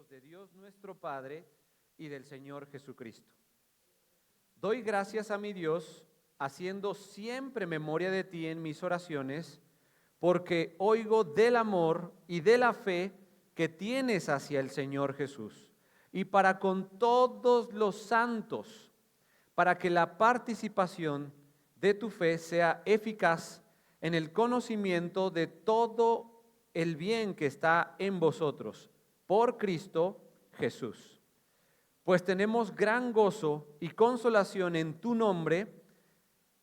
bendecidos de Dios nuestro Padre y del Señor Jesucristo. Doy gracias a mi Dios, haciendo siempre memoria de ti en mis oraciones, porque oigo del amor y de la fe que tienes hacia el Señor Jesús, y para con todos los santos, para que la participación de tu fe sea eficaz en el conocimiento de todo el bien que está en vosotros, por Cristo Jesús. Pues tenemos gran gozo y consolación en tu nombre,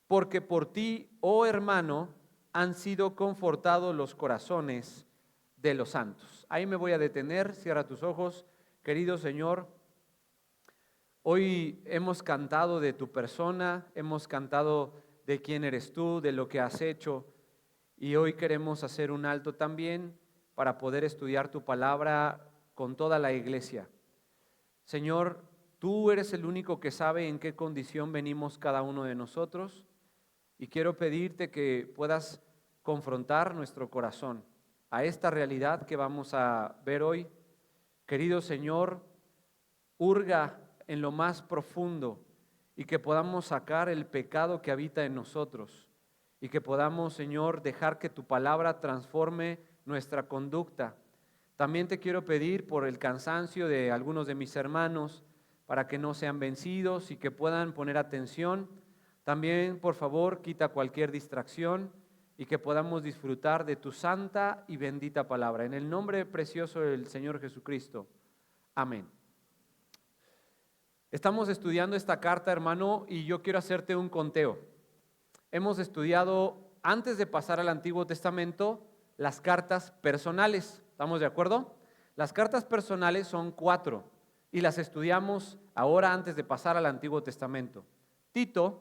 porque por ti, oh hermano, han sido confortados los corazones de los santos. Ahí me voy a detener, cierra tus ojos. Querido Señor, hoy hemos cantado de tu persona, hemos cantado de quién eres tú, de lo que has hecho, y hoy queremos hacer un alto también para poder estudiar tu palabra con toda la iglesia. Señor, tú eres el único que sabe en qué condición venimos cada uno de nosotros, y quiero pedirte que puedas confrontar nuestro corazón a esta realidad que vamos a ver hoy. Querido Señor, hurga en lo más profundo y que podamos sacar el pecado que habita en nosotros y que podamos, Señor, dejar que tu palabra transforme nuestra conducta. También te quiero pedir por el cansancio de algunos de mis hermanos para que no sean vencidos y que puedan poner atención. También, por favor, quita cualquier distracción y que podamos disfrutar de tu santa y bendita palabra. En el nombre precioso del Señor Jesucristo. Amén. Estamos estudiando esta carta, hermano, y yo quiero hacerte un conteo. Hemos estudiado, antes de pasar al Antiguo Testamento, las cartas personales. ¿Estamos de acuerdo? Las cartas personales son 4 y las estudiamos ahora antes de pasar al Antiguo Testamento. Tito,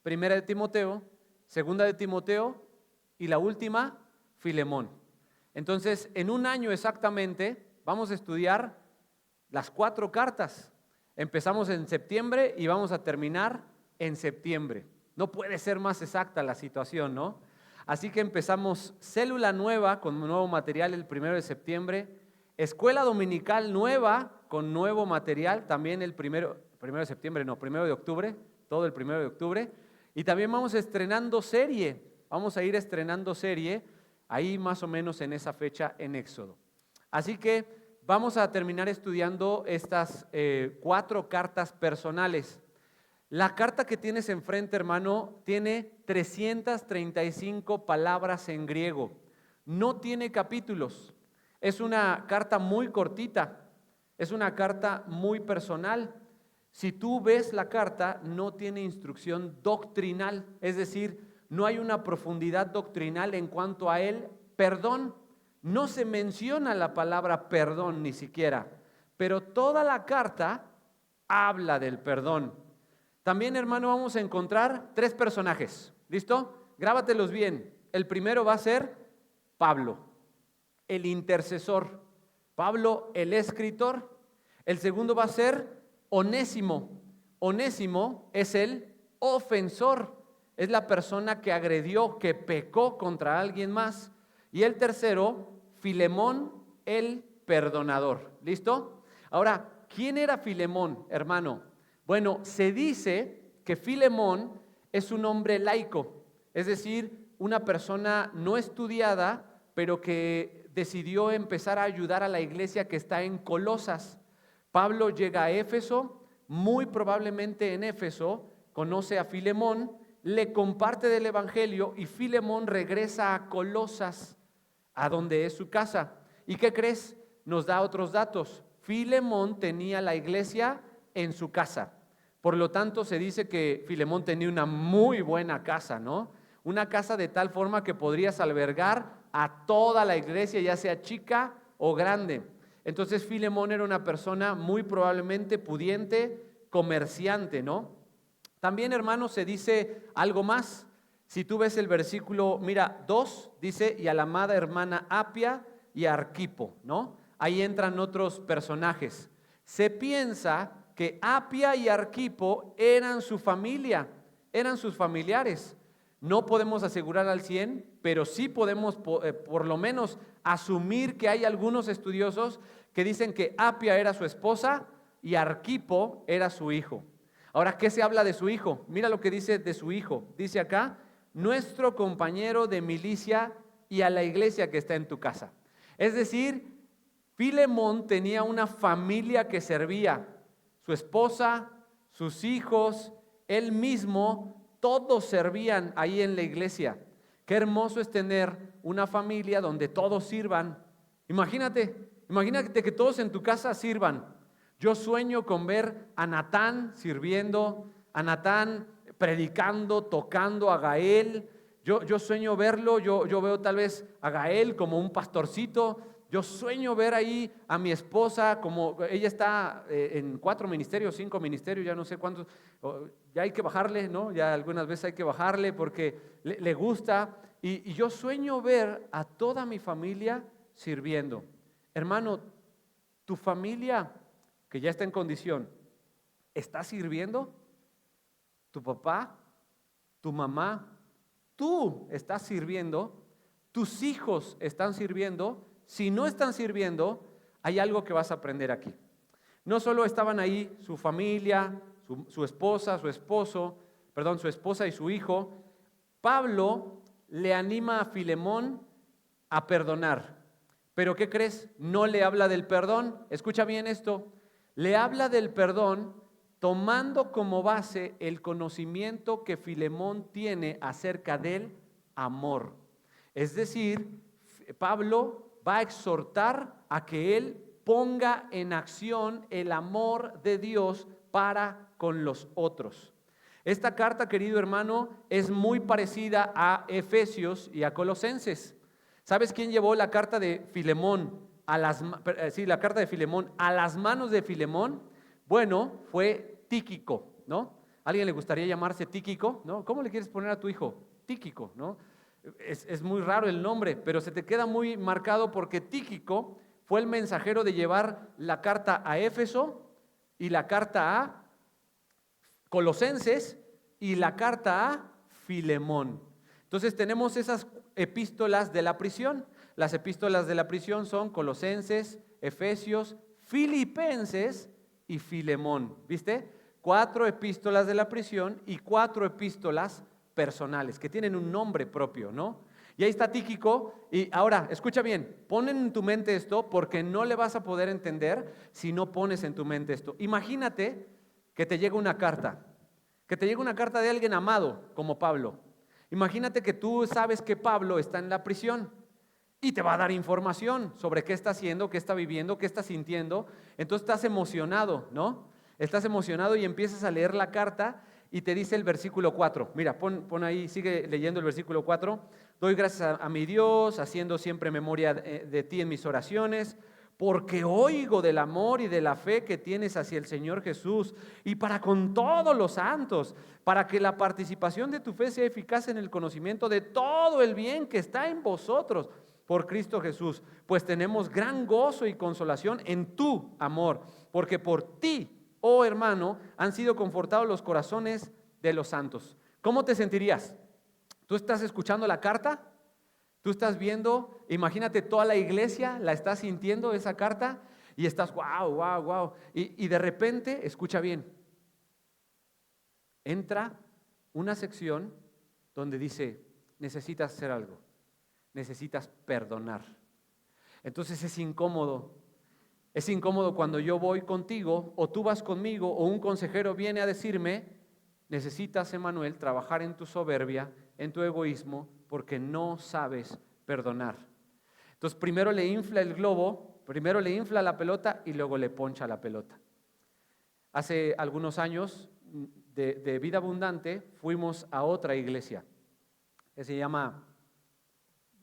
Primera de Timoteo, Segunda de Timoteo y la última, Filemón. Entonces, en un año exactamente vamos a estudiar las 4 cartas. Empezamos en septiembre y vamos a terminar en septiembre. No puede ser más exacta la situación, ¿no? Así que empezamos célula nueva con nuevo material el 1 de septiembre, escuela dominical nueva con nuevo material también el 1 de septiembre, no, 1 de octubre, todo el 1 de octubre. Y también vamos estrenando serie, vamos a ir estrenando serie ahí más o menos en esa fecha en Éxodo. Así que vamos a terminar estudiando estas 4 cartas personales. La carta que tienes enfrente, hermano, tiene 335 palabras en griego. No tiene capítulos. Es una carta muy cortita. Es una carta muy personal. Si tú ves la carta, no tiene instrucción doctrinal. Es decir, no hay una profundidad doctrinal en cuanto a el perdón. No se menciona la palabra perdón ni siquiera. Pero toda la carta habla del perdón. También, hermano, vamos a encontrar 3 personajes. ¿Listo? Grábatelos bien. El primero va a ser Pablo, el intercesor. Pablo, el escritor. El segundo va a ser Onésimo. Onésimo es el ofensor. Es la persona que agredió, que pecó contra alguien más. Y el tercero, Filemón, el perdonador. ¿Listo? Ahora, ¿quién era Filemón, hermano? Bueno, se dice que Filemón es un hombre laico, es decir, una persona no estudiada, pero que decidió empezar a ayudar a la iglesia que está en Colosas. Pablo llega a Éfeso, muy probablemente en Éfeso conoce a Filemón, le comparte del evangelio y Filemón regresa a Colosas, a donde es su casa. ¿Y qué crees? Nos da otros datos. Filemón tenía la iglesia en su casa. Por lo tanto, se dice que Filemón tenía una muy buena casa, ¿no? Una casa de tal forma que podrías albergar a toda la iglesia, ya sea chica o grande. Entonces, Filemón era una persona muy probablemente pudiente, comerciante, ¿no? También, hermanos, se dice algo más. Si tú ves el versículo, mira, 2, dice, y a la amada hermana Apia y a Arquipo, ¿no? Ahí entran otros personajes. Se piensa que Apia y Arquipo eran su familia, eran sus familiares. No podemos asegurar al 100, pero sí podemos por lo menos asumir que hay algunos estudiosos que dicen que Apia era su esposa y Arquipo era su hijo. Ahora, ¿qué se habla de su hijo? Mira lo que dice de su hijo. Dice acá, nuestro compañero de milicia y a la iglesia que está en tu casa. Es decir, Filemón tenía una familia que servía, su esposa, sus hijos, él mismo, todos servían ahí en la iglesia. Qué hermoso es tener una familia donde todos sirvan. Imagínate que todos en tu casa sirvan. Yo sueño con ver a Natán sirviendo, a Natán predicando, tocando, a Gael. Yo sueño verlo, yo veo tal vez a Gael como un pastorcito. Yo sueño ver ahí a mi esposa, como ella está en 4 ministerios, 5 ministerios, ya no sé cuántos, ya hay que bajarle, ¿no? Ya algunas veces hay que bajarle porque le gusta. Y yo sueño ver a toda mi familia sirviendo. Hermano, tu familia que ya está en condición, ¿está sirviendo? ¿Tu papá? ¿Tu mamá? ¿Tú estás sirviendo? ¿Tus hijos están sirviendo? Si no están sirviendo, hay algo que vas a aprender aquí. No solo estaban ahí su familia, su esposa, su esposo, su esposa y su hijo. Pablo le anima a Filemón a perdonar. Pero ¿qué crees? No le habla del perdón. Escucha bien esto. Le habla del perdón tomando como base el conocimiento que Filemón tiene acerca del amor. Es decir, Pablo va a exhortar a que él ponga en acción el amor de Dios para con los otros. Esta carta, querido hermano, es muy parecida a Efesios y a Colosenses. ¿Sabes quién llevó la carta de Filemón la carta de Filemón a las manos de Filemón? Bueno, fue Tíquico, ¿no? ¿A alguien le gustaría llamarse Tíquico? ¿No? ¿Cómo le quieres poner a tu hijo? Tíquico, ¿no? Es muy raro el nombre, pero se te queda muy marcado porque Tíquico fue el mensajero de llevar la carta a Éfeso y la carta a Colosenses y la carta a Filemón. Entonces tenemos esas epístolas de la prisión. Las epístolas de la prisión son Colosenses, Efesios, Filipenses y Filemón. ¿Viste? 4 epístolas de la prisión y 4 epístolas personales que tienen un nombre propio, ¿no? Y ahí está Tíquico. Y ahora, escucha bien, pon en tu mente esto porque no le vas a poder entender si no pones en tu mente esto. Imagínate que te llega una carta, de alguien amado como Pablo. Imagínate que tú sabes que Pablo está en la prisión y te va a dar información sobre qué está haciendo, qué está viviendo, qué está sintiendo. Entonces estás emocionado, ¿no? Estás emocionado y empiezas a leer la carta y te dice el versículo 4. Mira, pon ahí, sigue leyendo el versículo 4. Doy gracias a mi Dios, haciendo siempre memoria de ti en mis oraciones, porque oigo del amor y de la fe que tienes hacia el Señor Jesús y para con todos los santos, para que la participación de tu fe sea eficaz en el conocimiento de todo el bien que está en vosotros por Cristo Jesús. Pues tenemos gran gozo y consolación en tu amor, porque por ti, oh hermano, han sido confortados los corazones de los santos. ¿Cómo te sentirías? ¿Tú estás escuchando la carta? Tú estás viendo, imagínate toda la iglesia, la estás sintiendo esa carta y estás, wow. Y de repente, escucha bien, entra una sección donde dice, necesitas hacer algo, necesitas perdonar. Entonces es incómodo cuando yo voy contigo o tú vas conmigo o un consejero viene a decirme, necesitas, Emanuel, trabajar en tu soberbia, en tu egoísmo, porque no sabes perdonar. Entonces primero le infla el globo, primero le infla la pelota y luego le poncha la pelota. Hace algunos años de Vida Abundante fuimos a otra iglesia que se llama,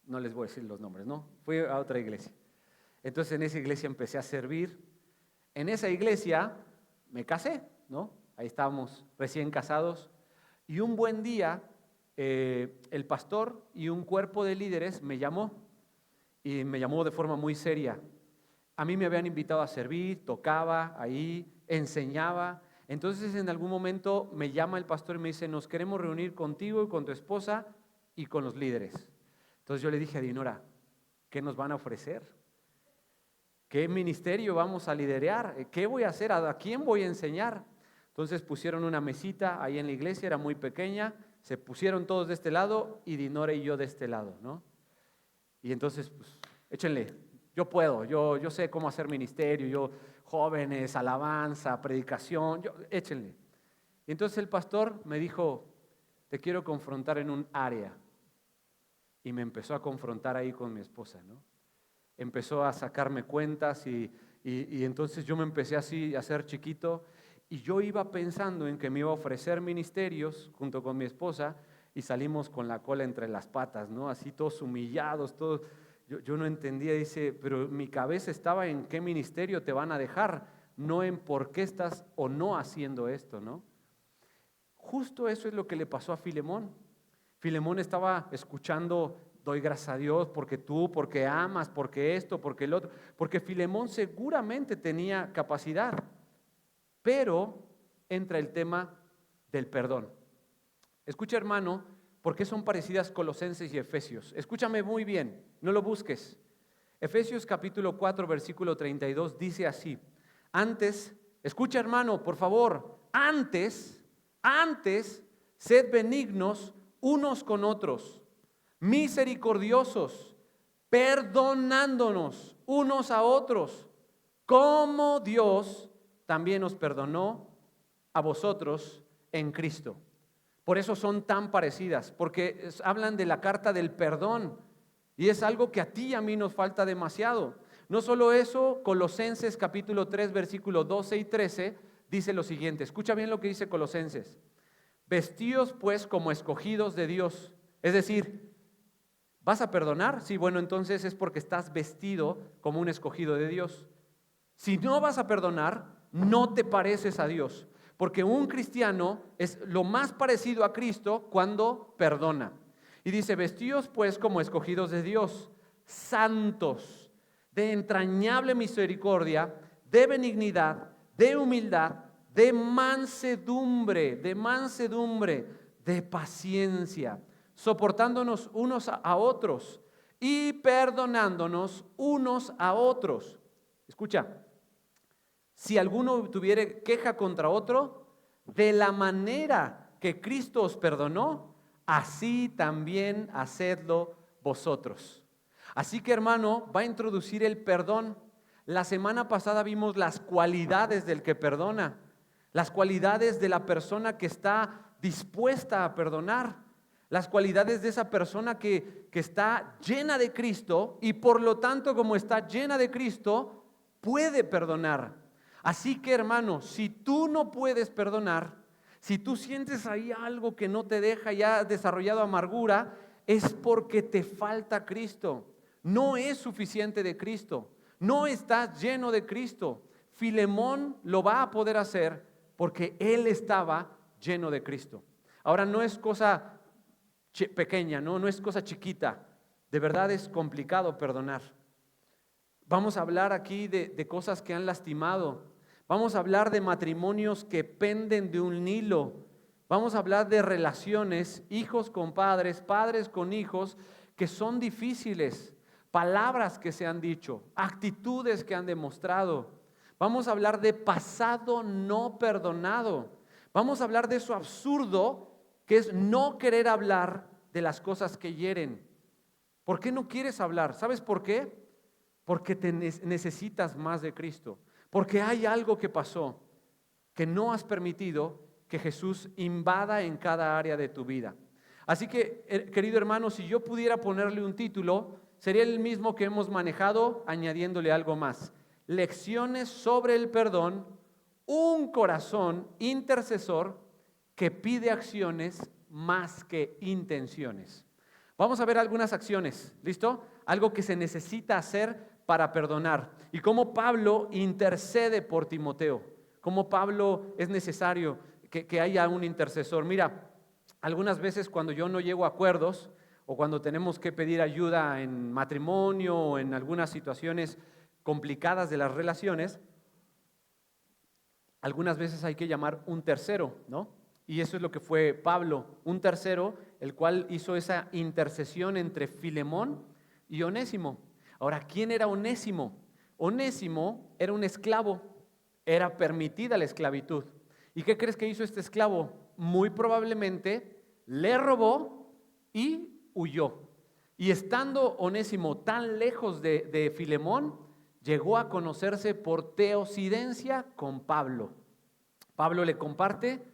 no les voy a decir los nombres, ¿no? Fui a otra iglesia. Entonces en esa iglesia empecé a servir. En esa iglesia me casé, ¿no? Ahí estábamos recién casados y un buen día el pastor y un cuerpo de líderes me llamó y me llamó de forma muy seria. A mí me habían invitado a servir, tocaba ahí, enseñaba Entonces en algún momento me llama el pastor y me dice, nos queremos reunir contigo y con tu esposa y con los líderes. Entonces yo le dije a Dinora, ¿qué nos van a ofrecer? ¿Qué ministerio vamos a liderar? ¿Qué voy a hacer? ¿A quién voy a enseñar? Entonces pusieron una mesita ahí en la iglesia, era muy pequeña, se pusieron todos de este lado y Dinora y yo de este lado, ¿no? Y entonces, pues, échenle, yo puedo, yo sé cómo hacer ministerio, yo, jóvenes, alabanza, predicación, échenle. Y entonces el pastor me dijo, te quiero confrontar en un área. Y me empezó a confrontar ahí con mi esposa, ¿no? Empezó a sacarme cuentas y entonces yo me empecé así a ser chiquito y yo iba pensando en que me iba a ofrecer ministerios junto con mi esposa y salimos con la cola entre las patas, ¿no? Así todos humillados, todos. Yo no entendía, dice, pero mi cabeza estaba en qué ministerio te van a dejar, no en por qué estás o no haciendo esto, ¿no? Justo eso es lo que le pasó a Filemón. Filemón estaba escuchando, doy gracias a Dios porque amas, porque esto, porque el otro, porque Filemón seguramente tenía capacidad, pero entra el tema del perdón. Escucha, hermano, ¿por qué son parecidas Colosenses y Efesios? Escúchame muy bien, no lo busques. Efesios capítulo 4, versículo 32 dice así, antes, escucha hermano, por favor, antes, sed benignos unos con otros, misericordiosos, perdonándonos unos a otros, como Dios también os perdonó a vosotros en Cristo. Por eso son tan parecidas, porque hablan de la carta del perdón y es algo que a ti y a mí nos falta demasiado. No solo eso, Colosenses capítulo 3, versículo 12 y 13 dice lo siguiente, escucha bien lo que dice Colosenses, vestíos pues como escogidos de Dios, es decir, ¿vas a perdonar? Sí, bueno, entonces es porque estás vestido como un escogido de Dios. Si no vas a perdonar, no te pareces a Dios, porque un cristiano es lo más parecido a Cristo cuando perdona. Y dice, vestíos pues como escogidos de Dios, santos, de entrañable misericordia, de benignidad, de humildad, de mansedumbre, de paciencia, soportándonos unos a otros y perdonándonos unos a otros. Escucha, si alguno tuviere queja contra otro, de la manera que Cristo os perdonó, así también hacedlo vosotros. Así que hermano, va a introducir el perdón. La semana pasada vimos las cualidades del que perdona, las cualidades de la persona que está dispuesta a perdonar, las cualidades de esa persona que está llena de Cristo y por lo tanto como está llena de Cristo, puede perdonar. Así que hermano, si tú no puedes perdonar, si tú sientes ahí algo que no te deja y has desarrollado amargura, es porque te falta Cristo. No es suficiente de Cristo. No estás lleno de Cristo. Filemón lo va a poder hacer porque él estaba lleno de Cristo. Ahora no es cosa pequeña, no es cosa chiquita. De verdad es complicado perdonar. Vamos a hablar aquí de cosas que han lastimado. Vamos a hablar de matrimonios que penden de un hilo. Vamos a hablar de relaciones, hijos con padres, padres con hijos, que son difíciles. Palabras que se han dicho, actitudes que han demostrado. Vamos a hablar de pasado no perdonado. Vamos a hablar de eso absurdo que es no querer hablar de las cosas que hieren. ¿Por qué no quieres hablar? ¿Sabes por qué? Porque te necesitas más de Cristo. Porque hay algo que pasó que no has permitido que Jesús invada en cada área de tu vida. Así que, querido hermano, si yo pudiera ponerle un título, sería el mismo que hemos manejado, añadiéndole algo más. Lecciones sobre el perdón, un corazón intercesor que pide acciones más que intenciones. Vamos a ver algunas acciones, ¿listo? Algo que se necesita hacer para perdonar. Y cómo Pablo intercede por Timoteo. Cómo Pablo es necesario que haya un intercesor. Mira, algunas veces cuando yo no llego a acuerdos o cuando tenemos que pedir ayuda en matrimonio o en algunas situaciones complicadas de las relaciones, algunas veces hay que llamar un tercero, ¿no? Y eso es lo que fue Pablo, un tercero, el cual hizo esa intercesión entre Filemón y Onésimo. Ahora, ¿quién era Onésimo? Onésimo era un esclavo, era permitida la esclavitud. ¿Y qué crees que hizo este esclavo? Muy probablemente le robó y huyó. Y estando Onésimo tan lejos de Filemón, llegó a conocerse por teocidencia con Pablo. Pablo le comparte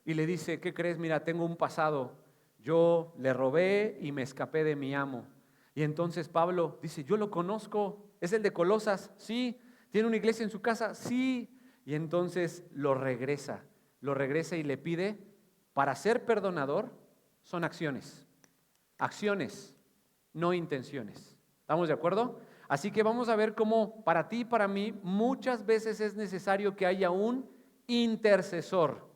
y le dice, ¿qué crees? Mira, tengo un pasado. Yo le robé y me escapé de mi amo. Y entonces Pablo dice, yo lo conozco, es el de Colosas, sí. ¿Tiene una iglesia en su casa? Sí. Y entonces lo regresa y le pide, para ser perdonador, son acciones, no intenciones. ¿Estamos de acuerdo? Así que vamos a ver cómo para ti y para mí muchas veces es necesario que haya un intercesor.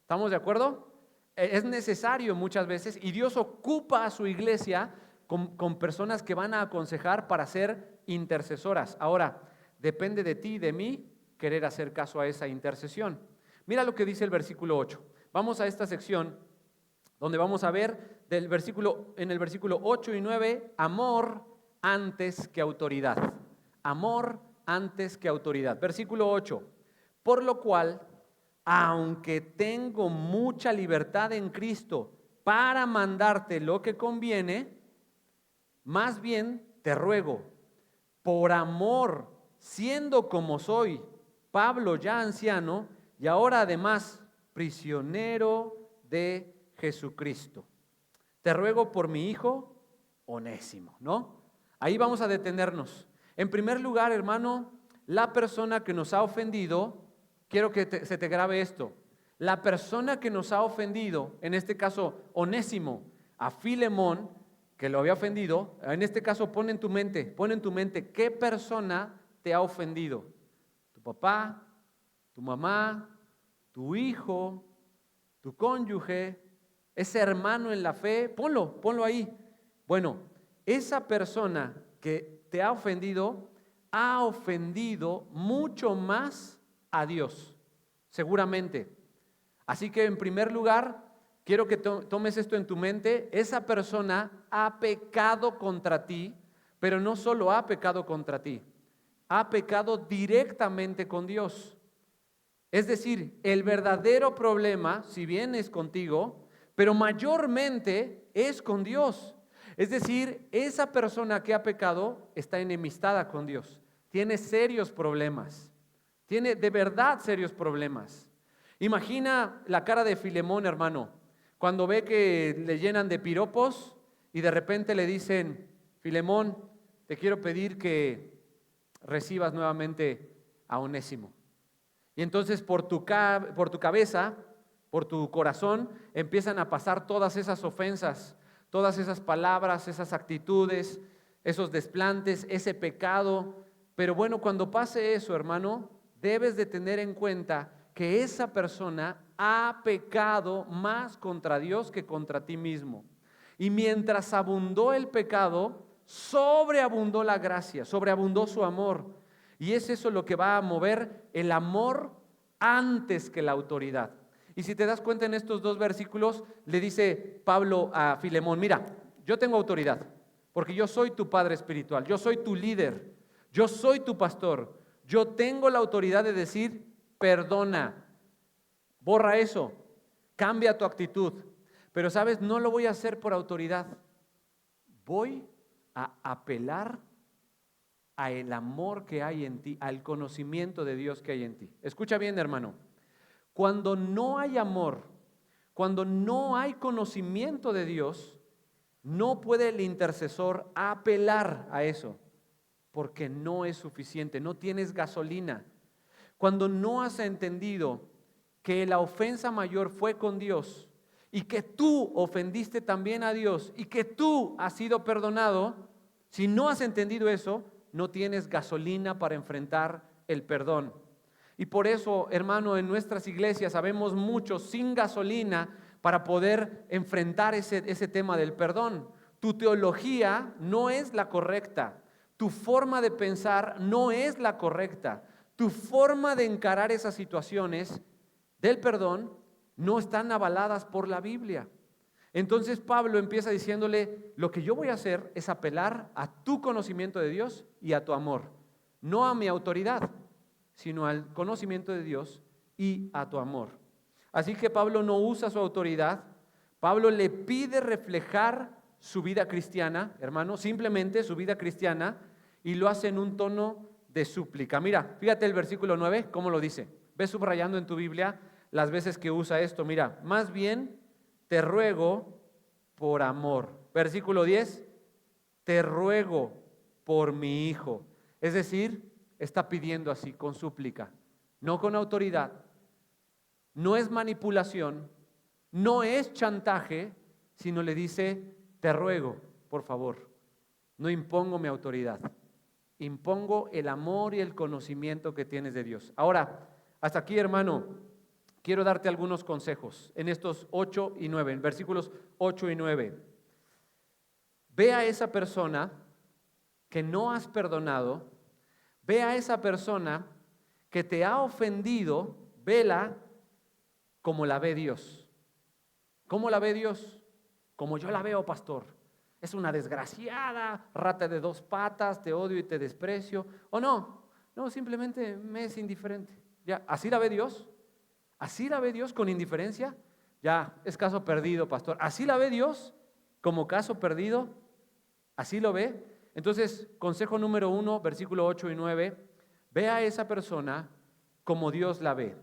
¿Estamos de acuerdo? Es necesario muchas veces y Dios ocupa a su iglesia con personas que van a aconsejar para ser intercesoras. Ahora, depende de ti y de mí querer hacer caso a esa intercesión. Mira lo que dice el versículo 8. Vamos a esta sección donde vamos a ver en el versículo 8 y 9, amor antes que autoridad. Amor antes que autoridad. Versículo 8. Por lo cual, aunque tengo mucha libertad en Cristo para mandarte lo que conviene, más bien te ruego, por amor, siendo como soy, Pablo ya anciano, y ahora además prisionero de Jesucristo. Te ruego por mi hijo Onésimo, ¿no? Ahí vamos a detenernos. En primer lugar, hermano, la persona que nos ha ofendido, quiero que se te grabe esto, la persona que nos ha ofendido, en este caso Onésimo, a Filemón, que lo había ofendido, en este caso pon en tu mente, ¿qué persona te ha ofendido? ¿Tu papá, tu mamá, tu hijo, tu cónyuge, ese hermano en la fe? Ponlo ahí. Bueno, esa persona que te ha ofendido mucho más a Dios, seguramente. Así que en primer lugar, quiero que tomes esto en tu mente. Esa persona ha pecado contra ti, pero no solo ha pecado contra ti, ha pecado directamente con Dios. Es decir, el verdadero problema, si bien es contigo, pero mayormente es con Dios. Es decir, esa persona que ha pecado está enemistada con Dios, tiene serios problemas, tiene de verdad serios problemas. Imagina la cara de Filemón, hermano, cuando ve que le llenan de piropos y de repente le dicen, Filemón, te quiero pedir que recibas nuevamente a Onésimo. Y entonces por tu cabeza, por tu corazón, empiezan a pasar todas esas ofensas, todas esas palabras, esas actitudes, esos desplantes, ese pecado. Pero bueno, cuando pase eso, hermano, debes de tener en cuenta que esa persona ha pecado más contra Dios que contra ti mismo. Y mientras abundó el pecado, sobreabundó la gracia, sobreabundó su amor. Y es eso lo que va a mover el amor antes que la autoridad. Y si te das cuenta en estos dos versículos, le dice Pablo a Filemón, mira, yo tengo autoridad, porque yo soy tu padre espiritual, yo soy tu líder, yo soy tu pastor, yo tengo la autoridad de decir, perdona, borra eso, cambia tu actitud. Pero sabes, no lo voy a hacer por autoridad, voy a apelar a el amor que hay en ti, al conocimiento de Dios que hay en ti. Escucha bien, hermano, cuando no hay amor, cuando no hay conocimiento de Dios, no puede el intercesor apelar a eso, porque no es suficiente, no tienes gasolina. Cuando no has entendido que la ofensa mayor fue con Dios y que tú ofendiste también a Dios y que tú has sido perdonado, si no has entendido eso, no tienes gasolina para enfrentar el perdón. Y por eso, hermano, en nuestras iglesias sabemos muchos sin gasolina para poder enfrentar ese tema del perdón. Tu teología no es la correcta, tu forma de pensar no es la correcta, tu forma de encarar esas situaciones del perdón no están avaladas por la Biblia. Entonces Pablo empieza diciéndole, lo que yo voy a hacer es apelar a tu conocimiento de Dios y a tu amor, no a mi autoridad, sino al conocimiento de Dios y a tu amor. Así que Pablo no usa su autoridad, Pablo le pide reflejar su vida cristiana, hermano, simplemente su vida cristiana, y lo hace en un tono de súplica. Mira, fíjate el versículo 9, cómo lo dice. Ves subrayando en tu Biblia las veces que usa esto. Mira, más bien te ruego por amor. Versículo 10, te ruego por mi hijo. Es decir, está pidiendo así, con súplica, no con autoridad, no es manipulación, no es chantaje, sino le dice, te ruego, por favor, no impongo mi autoridad, impongo el amor y el conocimiento que tienes de Dios. Ahora, hasta aquí, hermano, quiero darte algunos consejos en estos 8 y 9, en versículos 8 y 9. Ve a esa persona que no has perdonado, ve a esa persona que te ha ofendido, vela como la ve Dios. ¿Cómo la ve Dios? Como yo la veo, pastor. Es una desgraciada, rata de 2 patas, te odio y te desprecio. ¿O no? No, simplemente me es indiferente. Ya, ¿así la ve Dios? ¿Así la ve Dios con indiferencia? Ya, es caso perdido, pastor. ¿Así la ve Dios como caso perdido? ¿Así lo ve? Entonces, consejo número 1, versículo 8 y 9, ve a esa persona como Dios la ve.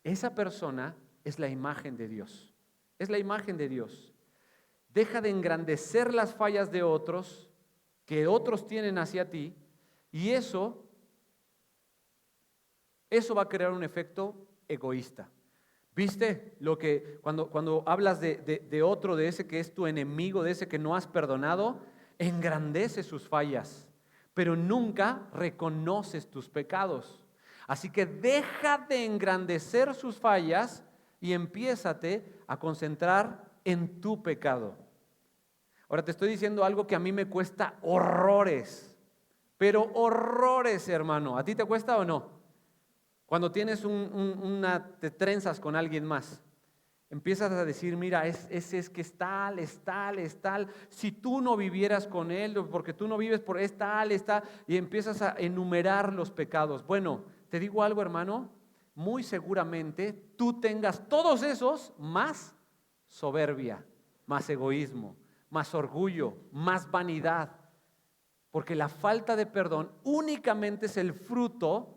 Esa persona es la imagen de Dios. Es la imagen de Dios. Deja de engrandecer las fallas de otros que otros tienen hacia ti, y eso va a crear un efecto egoísta. ¿Viste lo que cuando hablas de otro, de ese que es tu enemigo, de ese que no has perdonado, engrandece sus fallas, pero nunca reconoces tus pecados? Así que deja de engrandecer sus fallas y empiézate a concentrar en tu pecado. Ahora te estoy diciendo algo que a mí me cuesta horrores, pero horrores, hermano. ¿A ti te cuesta o no? Cuando tienes te trenzas con alguien más, empiezas a decir, mira, ese es que es tal, es tal, es tal. Si tú no vivieras con él, porque tú no vives por es tal, y empiezas a enumerar los pecados. Bueno, te digo algo, hermano, muy seguramente tú tengas todos esos más soberbia, más egoísmo, más orgullo, más vanidad, porque la falta de perdón únicamente es el fruto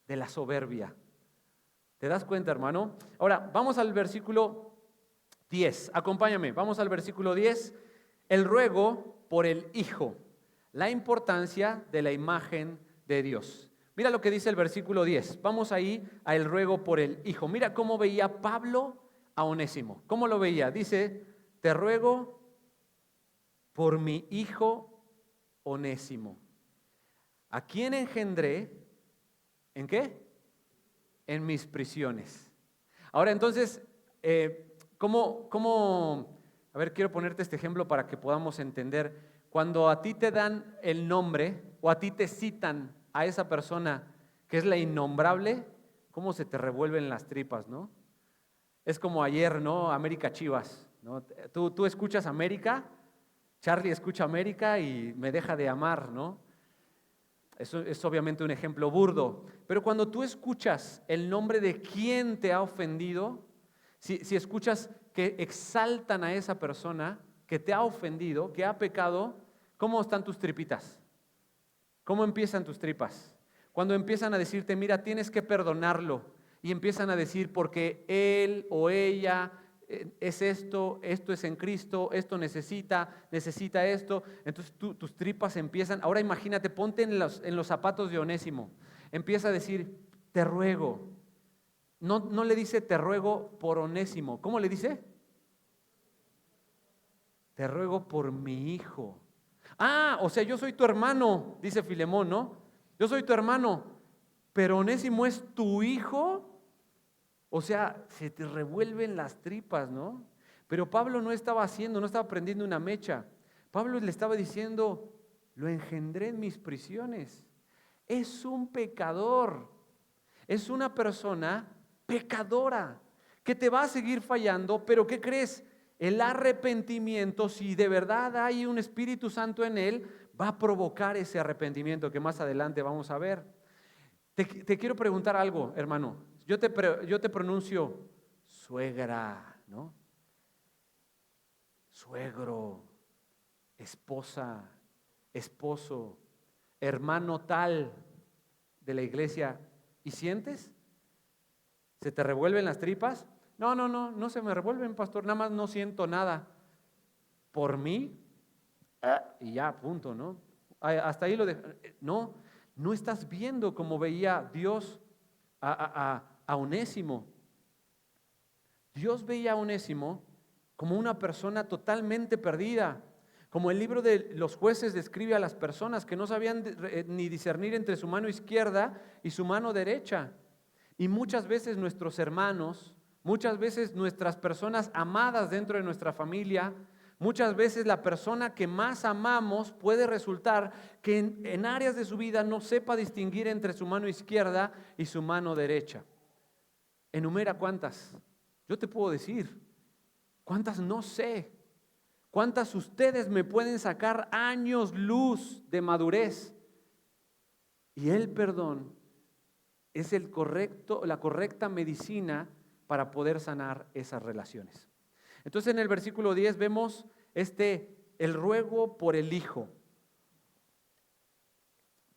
de la soberbia. ¿Te das cuenta, hermano? Ahora, vamos al versículo 10. Acompáñame, vamos al versículo 10. El ruego por el Hijo. La importancia de la imagen de Dios. Mira lo que dice el versículo 10. Vamos ahí al ruego por el Hijo. Mira cómo veía Pablo a Onésimo. ¿Cómo lo veía? Dice, te ruego por mi hijo Onésimo, a quien engendré, ¿en qué? En mis prisiones. Ahora entonces, a ver, quiero ponerte este ejemplo para que podamos entender. Cuando a ti te dan el nombre o a ti te citan a esa persona que es la innombrable, ¿cómo se te revuelven las tripas, no? Es como ayer, ¿no? América Chivas, ¿no? Tú escuchas América, Charlie escucha América y me deja de amar, ¿no? Eso es obviamente un ejemplo burdo, pero cuando tú escuchas el nombre de quien te ha ofendido, si escuchas que exaltan a esa persona que te ha ofendido, que ha pecado, ¿cómo están tus tripitas? ¿Cómo empiezan tus tripas? Cuando empiezan a decirte, mira, tienes que perdonarlo, y empiezan a decir, porque él o ella es esto es en Cristo, esto necesita esto. Entonces tus tripas empiezan. Ahora imagínate, ponte en los zapatos de Onésimo. Empieza a decir, te ruego. No le dice te ruego por Onésimo. ¿Cómo le dice? Te ruego por mi hijo. Ah, o sea, yo soy tu hermano, dice Filemón, ¿no? Yo soy tu hermano, pero Onésimo es tu hijo. O sea, se te revuelven las tripas, ¿no? Pero Pablo no estaba prendiendo una mecha. Pablo le estaba diciendo, lo engendré en mis prisiones. Es un pecador. Es una persona pecadora, que te va a seguir fallando, pero ¿qué crees? El arrepentimiento, si de verdad hay un Espíritu Santo en él, va a provocar ese arrepentimiento que más adelante vamos a ver. Te quiero preguntar algo, hermano. Yo te pronuncio suegra, ¿no? Suegro, esposa, esposo, hermano tal de la iglesia. ¿Y sientes? ¿Se te revuelven las tripas? No se me revuelven, pastor, nada más no siento nada. Por mí, y ya, punto, ¿no? Hasta ahí lo dejo. No estás viendo como veía Dios a Onésimo. Dios veía a Onésimo como una persona totalmente perdida. Como el libro de los jueces describe a las personas que no sabían ni discernir entre su mano izquierda y su mano derecha. Y muchas veces nuestros hermanos, muchas veces nuestras personas amadas dentro de nuestra familia, muchas veces la persona que más amamos puede resultar que en áreas de su vida no sepa distinguir entre su mano izquierda y su mano derecha. Enumera cuántas. Yo te puedo decir, cuántas no sé. ¿Cuántas ustedes me pueden sacar años luz de madurez? Y el perdón es la correcta medicina para poder sanar esas relaciones. Entonces en el versículo 10 vemos el ruego por el Hijo.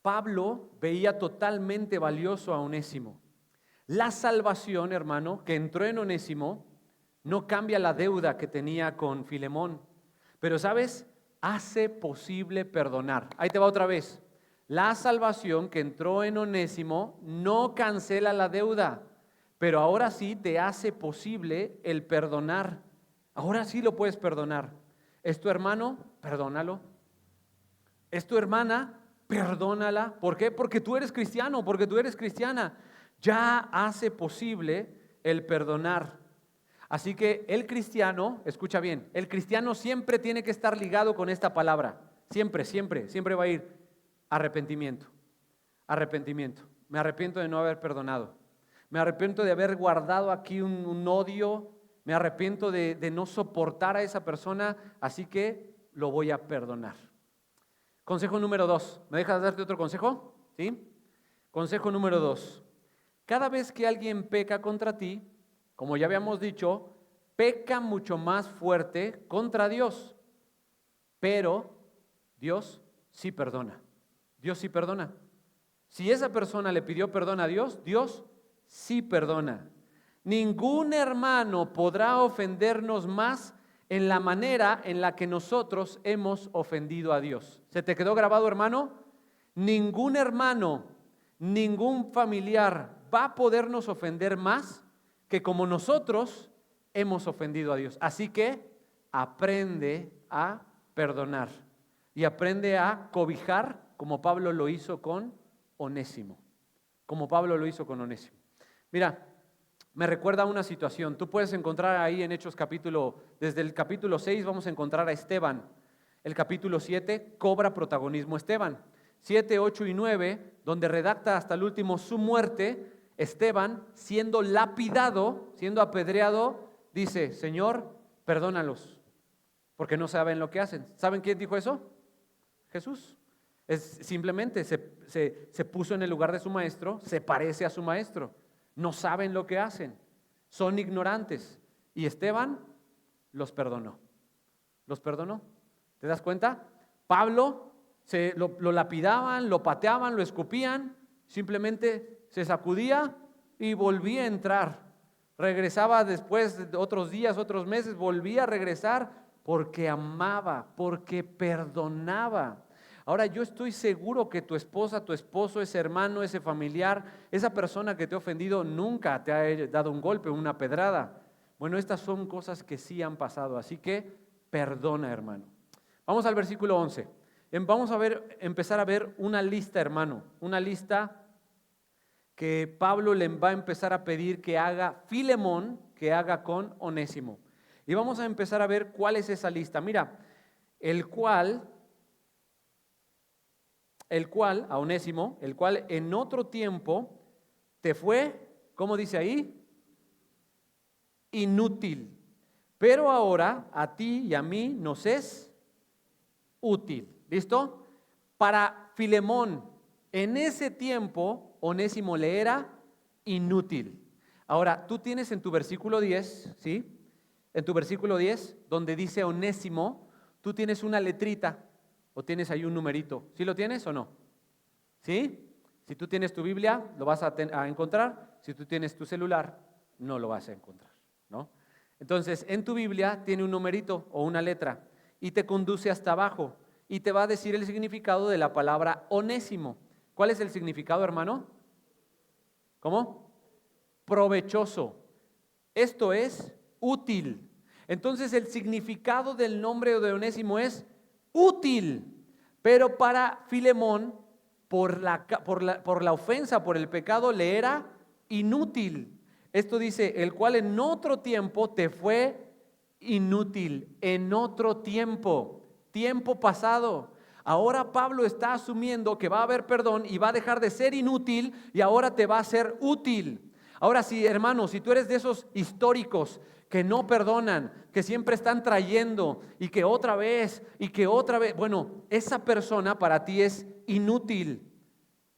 Pablo veía totalmente valioso a Onésimo. La salvación, hermano, que entró en Onésimo, no cambia la deuda que tenía con Filemón. Pero, ¿sabes? Hace posible perdonar. Ahí te va otra vez. La salvación que entró en Onésimo no cancela la deuda, pero ahora sí te hace posible el perdonar. Ahora sí lo puedes perdonar. ¿Es tu hermano? Perdónalo. ¿Es tu hermana? Perdónala. ¿Por qué? Porque tú eres cristiano, porque tú eres cristiana. Ya hace posible el perdonar. Así que el cristiano, escucha bien, el cristiano siempre tiene que estar ligado con esta palabra. Siempre va a ir arrepentimiento. Arrepentimiento. Me arrepiento de no haber perdonado. Me arrepiento de haber guardado aquí un odio. Me arrepiento de no soportar a esa persona, así que lo voy a perdonar. Consejo número 2. ¿Me dejas darte otro consejo? ¿Sí? Consejo número 2. Cada vez que alguien peca contra ti, como ya habíamos dicho, peca mucho más fuerte contra Dios, pero Dios sí perdona. Dios sí perdona. Si esa persona le pidió perdón a Dios, Dios sí perdona. Ningún hermano podrá ofendernos más en la manera en la que nosotros hemos ofendido a Dios. ¿Se te quedó grabado, hermano? Ningún hermano, ningún familiar va a podernos ofender más que como nosotros hemos ofendido a Dios. Así que aprende a perdonar y aprende a cobijar como Pablo lo hizo con Onésimo. Como Pablo lo hizo con Onésimo. Mira, me recuerda a una situación. Tú puedes encontrar ahí en Hechos desde el capítulo 6 vamos a encontrar a Esteban. El capítulo 7 cobra protagonismo Esteban. 7, 8 y 9, donde redacta hasta el último su muerte, Esteban, siendo lapidado, siendo apedreado, dice: Señor, perdónalos, porque no saben lo que hacen. ¿Saben quién dijo eso? Jesús. Simplemente se puso en el lugar de su maestro, se parece a su maestro. No saben lo que hacen, son ignorantes. Y Esteban los perdonó. ¿Los perdonó? ¿Te das cuenta? Pablo lo lapidaban, lo pateaban, lo escupían, simplemente se sacudía y volvía a entrar. Regresaba después de otros días, otros meses, volvía a regresar porque amaba, porque perdonaba. Ahora, yo estoy seguro que tu esposa, tu esposo, ese hermano, ese familiar, esa persona que te ha ofendido nunca te ha dado un golpe, una pedrada. Bueno, estas son cosas que sí han pasado, así que perdona, hermano. Vamos al versículo 11. Vamos a empezar a ver una lista, hermano, una lista que Pablo le va a empezar a pedir que haga Filemón, que haga con Onésimo. Y vamos a empezar a ver cuál es esa lista. Mira, el cual a Onésimo, el cual en otro tiempo te fue, ¿cómo dice ahí? inútil. Pero ahora a ti y a mí nos es útil. ¿Listo? Para Filemón, en ese tiempo, Onésimo le era inútil. Ahora, tú tienes en tu versículo 10, ¿sí? En tu versículo 10, donde dice Onésimo, tú tienes una letrita o tienes ahí un numerito. ¿Sí lo tienes o no? ¿Sí? Si tú tienes tu Biblia, lo vas a encontrar. Si tú tienes tu celular, no lo vas a encontrar, ¿no? Entonces, en tu Biblia tiene un numerito o una letra y te conduce hasta abajo y te va a decir el significado de la palabra onésimo. ¿Cuál es el significado, hermano? ¿Cómo? Provechoso. Esto es útil. Entonces, el significado del nombre de Onésimo es útil, pero para Filemón, por la ofensa, por el pecado, le era inútil. Esto dice, el cual en otro tiempo te fue inútil, en otro tiempo pasado. Ahora Pablo está asumiendo que va a haber perdón y va a dejar de ser inútil y ahora te va a ser útil. Ahora sí, hermano, si tú eres de esos históricos que no perdonan, que siempre están trayendo y que otra vez, bueno, esa persona para ti es inútil.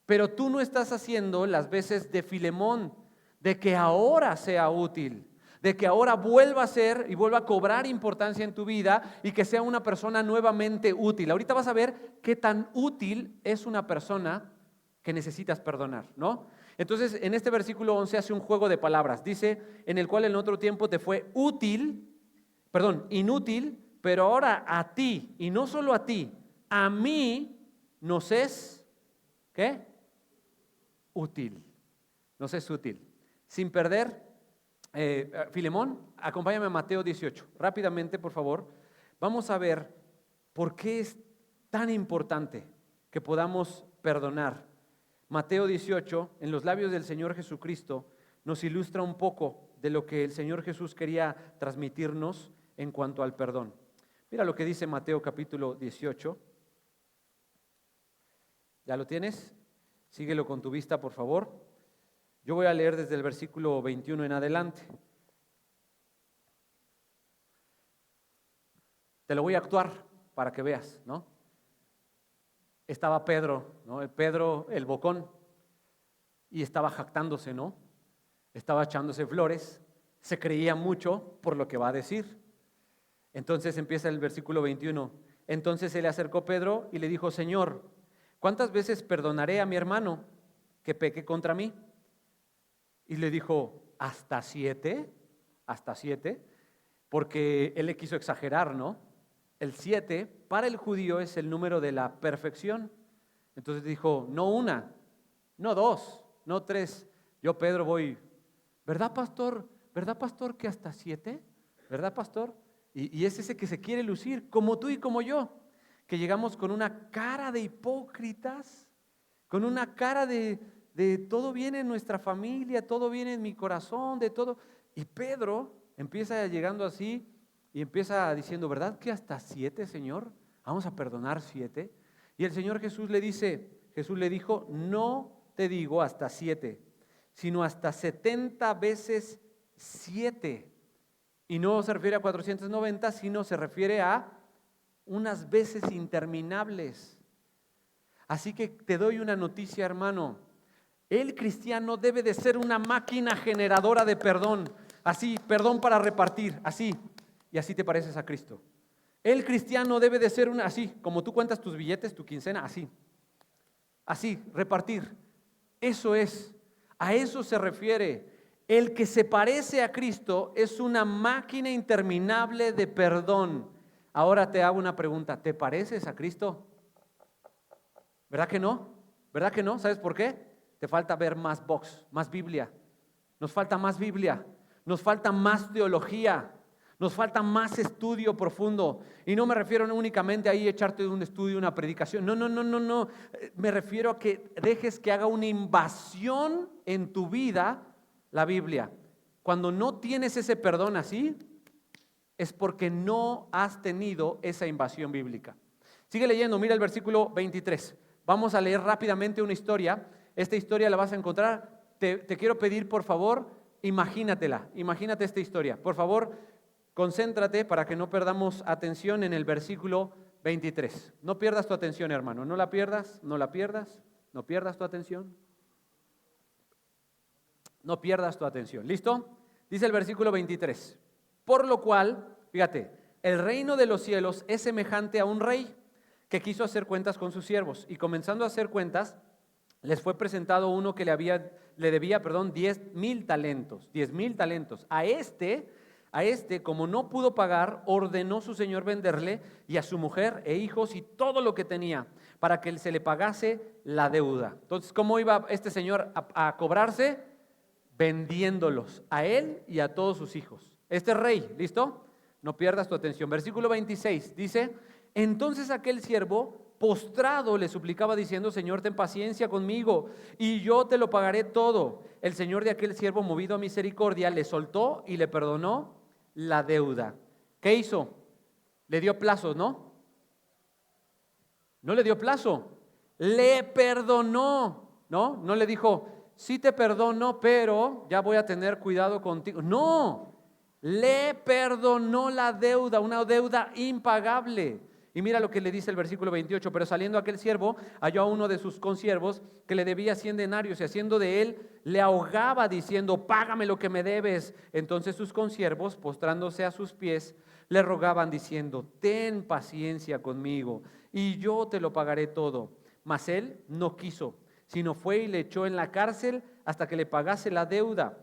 Pero tú no estás haciendo las veces de Filemón, de que ahora sea útil, de que ahora vuelva a ser y vuelva a cobrar importancia en tu vida y que sea una persona nuevamente útil. Ahorita vas a ver qué tan útil es una persona que necesitas perdonar, ¿no? Entonces, en este versículo 11 hace un juego de palabras. Dice, en el cual en otro tiempo te fue inútil, pero ahora a ti, y no solo a ti, a mí nos es, ¿qué? Útil. Nos es útil. Sin perder, Filemón, acompáñame a Mateo 18. Rápidamente, por favor. Vamos a ver por qué es tan importante que podamos perdonar. Mateo 18, en los labios del Señor Jesucristo, nos ilustra un poco de lo que el Señor Jesús quería transmitirnos en cuanto al perdón. Mira lo que dice Mateo capítulo 18. ¿Ya lo tienes? Síguelo con tu vista, por favor. Yo voy a leer desde el versículo 21 en adelante. Te lo voy a actuar para que veas, ¿no? Estaba Pedro, ¿no? Pedro, el bocón, y estaba jactándose, ¿no? Estaba echándose flores, se creía mucho por lo que va a decir. Entonces empieza el versículo 21. Entonces se le acercó Pedro y le dijo, Señor, ¿cuántas veces perdonaré a mi hermano que peque contra mí? Y le dijo, ¿hasta 7? ¿Hasta 7? Porque él le quiso exagerar, ¿no? El 7 para el judío es el número de la perfección. Entonces dijo, no 1, no 2, no 3. Yo, Pedro, voy, ¿verdad, pastor? ¿Verdad, pastor, que hasta 7? ¿Verdad, pastor? Y es ese que se quiere lucir, como tú y como yo, que llegamos con una cara de hipócritas, con una cara de todo viene en nuestra familia, todo viene en mi corazón, de todo. Y Pedro empieza llegando así y empieza diciendo, ¿verdad que hasta 7, Señor? Vamos a perdonar 7. Y el Señor Jesús le dijo, no te digo hasta 7, sino hasta 70 veces 7. Y no se refiere a 490, sino se refiere a unas veces interminables. Así que te doy una noticia, hermano. El cristiano debe de ser una máquina generadora de perdón. Así, perdón para repartir, así. Y así te pareces a Cristo. El cristiano debe de ser así, como tú cuentas tus billetes, tu quincena, así. Así, repartir. Eso es, a eso se refiere. El que se parece a Cristo es una máquina interminable de perdón. Ahora te hago una pregunta, ¿te pareces a Cristo? ¿Verdad que no? ¿Verdad que no? ¿Sabes por qué? Te falta ver más más Biblia. Nos falta más Biblia. Nos falta más teología. Nos falta más estudio profundo. Y no me refiero únicamente a echarte un estudio, una predicación. No. Me refiero a que dejes que haga una invasión en tu vida la Biblia. Cuando no tienes ese perdón así, es porque no has tenido esa invasión bíblica. Sigue leyendo, mira el versículo 23. Vamos a leer rápidamente una historia. Esta historia la vas a encontrar. Te quiero pedir, por favor, imagínate esta historia. Por favor, concéntrate para que no perdamos atención en el versículo 23. No pierdas tu atención, hermano, no la pierdas, no pierdas tu atención. No pierdas tu atención, ¿listo? Dice el versículo 23. Por lo cual, fíjate, el reino de los cielos es semejante a un rey que quiso hacer cuentas con sus siervos, y comenzando a hacer cuentas, les fue presentado uno que le debía 10,000 talentos. 10,000 talentos. A este, como no pudo pagar, ordenó su señor venderle, y a su mujer e hijos y todo lo que tenía, para que se le pagase la deuda. Entonces, ¿cómo iba este señor a cobrarse? Vendiéndolos a él y a todos sus hijos. Este rey, ¿listo? No pierdas tu atención. Versículo 26 dice: entonces aquel siervo postrado le suplicaba diciendo: Señor, ten paciencia conmigo y yo te lo pagaré todo. El señor de aquel siervo, movido a misericordia, le soltó y le perdonó la deuda. ¿Qué hizo? Le dio plazo, ¿no? No le dio plazo, le perdonó, ¿no? No le dijo: sí te perdono, pero ya voy a tener cuidado contigo. No, le perdonó la deuda, una deuda impagable. Y mira lo que le dice el versículo 28: pero saliendo aquel siervo, halló a uno de sus consiervos que le debía 100 denarios, y haciendo de él, le ahogaba diciendo: págame lo que me debes. Entonces sus consiervos, postrándose a sus pies, le rogaban diciendo: ten paciencia conmigo, y yo te lo pagaré todo. Mas él no quiso, sino fue y le echó en la cárcel hasta que le pagase la deuda.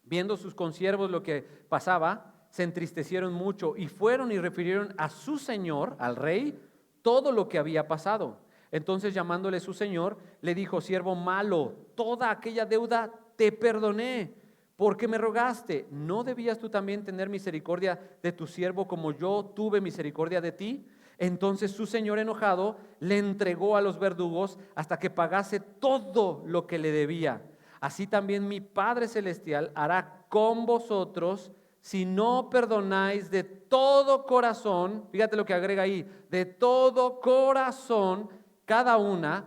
Viendo sus consiervos lo que pasaba, se entristecieron mucho y fueron y refirieron a su señor, al rey, todo lo que había pasado. Entonces, llamándole su señor, le dijo: siervo malo, toda aquella deuda te perdoné, porque me rogaste. ¿No debías tú también tener misericordia de tu siervo como yo tuve misericordia de ti? Entonces su señor, enojado, le entregó a los verdugos hasta que pagase todo lo que le debía. Así también mi Padre Celestial hará con vosotros si no perdonáis de todo corazón. Fíjate lo que agrega ahí: de todo corazón, cada una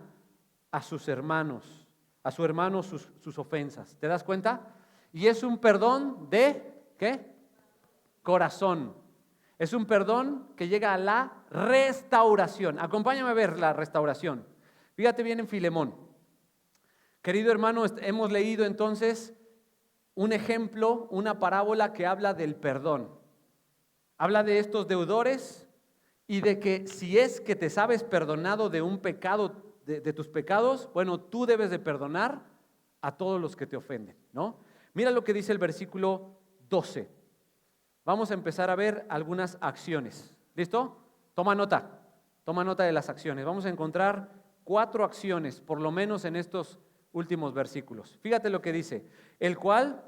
a sus hermanos, a su hermano sus ofensas. ¿Te das cuenta? Y es un perdón de, ¿qué? Corazón. Es un perdón que llega a la restauración. Acompáñame a ver la restauración. Fíjate bien en Filemón. Querido hermano, hemos leído entonces un ejemplo, una parábola que habla del perdón. Habla de estos deudores y de que si es que te sabes perdonado de un pecado, de tus pecados, bueno, tú debes de perdonar a todos los que te ofenden, ¿no? Mira lo que dice el versículo 12. Vamos a empezar a ver algunas acciones. ¿Listo? Toma nota de las acciones. Vamos a encontrar 4 acciones, por lo menos en estos últimos versículos. Fíjate lo que dice: el cual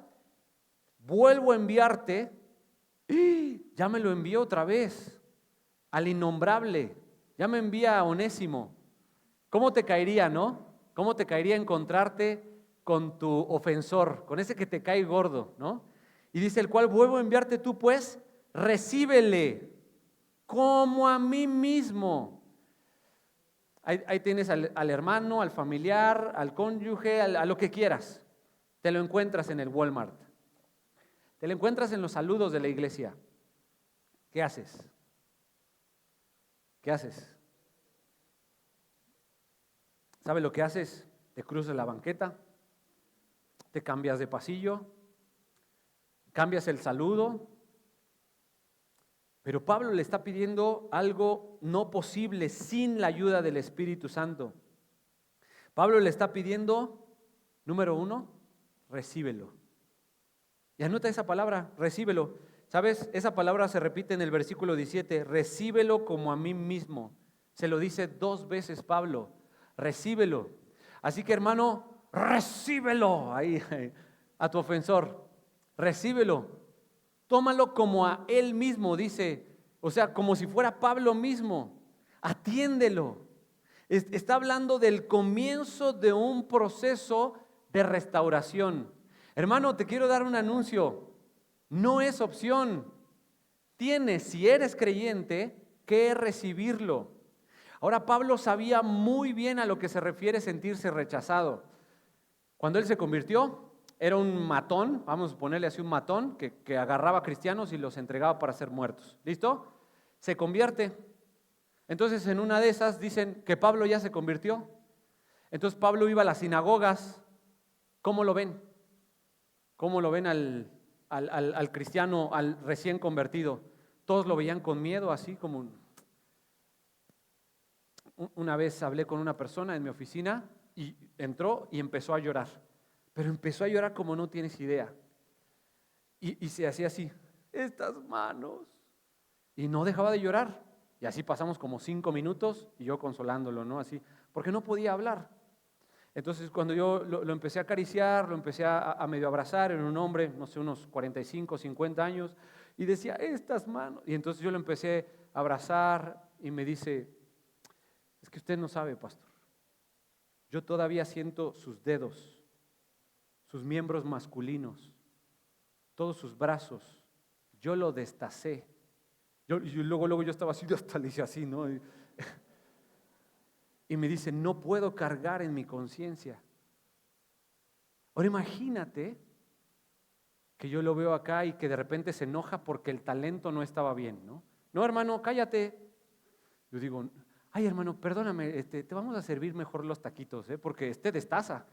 vuelvo a enviarte. Ya me lo envió otra vez, al innombrable. Ya me envía a Onésimo. ¿Cómo te caería, no? ¿Cómo te caería encontrarte con tu ofensor, con ese que te cae gordo, ¿no? Y dice: el cual vuelvo a enviarte tú, pues, recíbele como a mí mismo. Ahí tienes al hermano, al familiar, al cónyuge, a lo que quieras. Te lo encuentras en el Walmart. Te lo encuentras en los saludos de la iglesia. ¿Qué haces? ¿Qué haces? ¿Sabes lo que haces? Te cruzas la banqueta, te cambias de pasillo, cambias el saludo. Pero Pablo le está pidiendo algo no posible sin la ayuda del Espíritu Santo. Pablo le está pidiendo, número 1, recíbelo. Y anota esa palabra, recíbelo. ¿Sabes? Esa palabra se repite en el versículo 17, recíbelo como a mí mismo. Se lo dice 2 veces Pablo, recíbelo. Así que, hermano, recíbelo ahí a tu ofensor, recíbelo. Tómalo como a él mismo, dice, o sea, como si fuera Pablo mismo. Atiéndelo. Está hablando del comienzo de un proceso de restauración. Hermano, te quiero dar un anuncio. No es opción. Tienes, si eres creyente, que recibirlo. Ahora, Pablo sabía muy bien a lo que se refiere sentirse rechazado. Cuando él se convirtió, era un matón, vamos a ponerle así un matón, que agarraba a cristianos y los entregaba para ser muertos. ¿Listo? Se convierte. Entonces en una de esas dicen que Pablo ya se convirtió. Entonces Pablo iba a las sinagogas. ¿Cómo lo ven? ¿Cómo lo ven al cristiano, al recién convertido? Todos lo veían con miedo, así como... Una vez hablé con una persona en mi oficina y entró y empezó a llorar. Pero empezó a llorar como no tienes idea. Y se hacía así, estas manos. Y no dejaba de llorar. Y así pasamos como 5 minutos y yo consolándolo, ¿no? Así, porque no podía hablar. Entonces cuando yo lo empecé a acariciar, lo empecé a medio abrazar, era un hombre, no sé, unos 45, 50 años, y decía, estas manos. Y entonces yo lo empecé a abrazar y me dice, es que usted no sabe, pastor, yo todavía siento sus dedos, sus miembros masculinos, todos sus brazos, yo lo destacé. Y luego yo estaba así, hasta le hice así, ¿no? Y me dice, no puedo cargar en mi conciencia. Ahora imagínate que yo lo veo acá y que de repente se enoja porque el talento no estaba bien, ¿no? No, hermano, cállate. Yo digo, ay, hermano, perdóname, te vamos a servir mejor los taquitos, porque destaza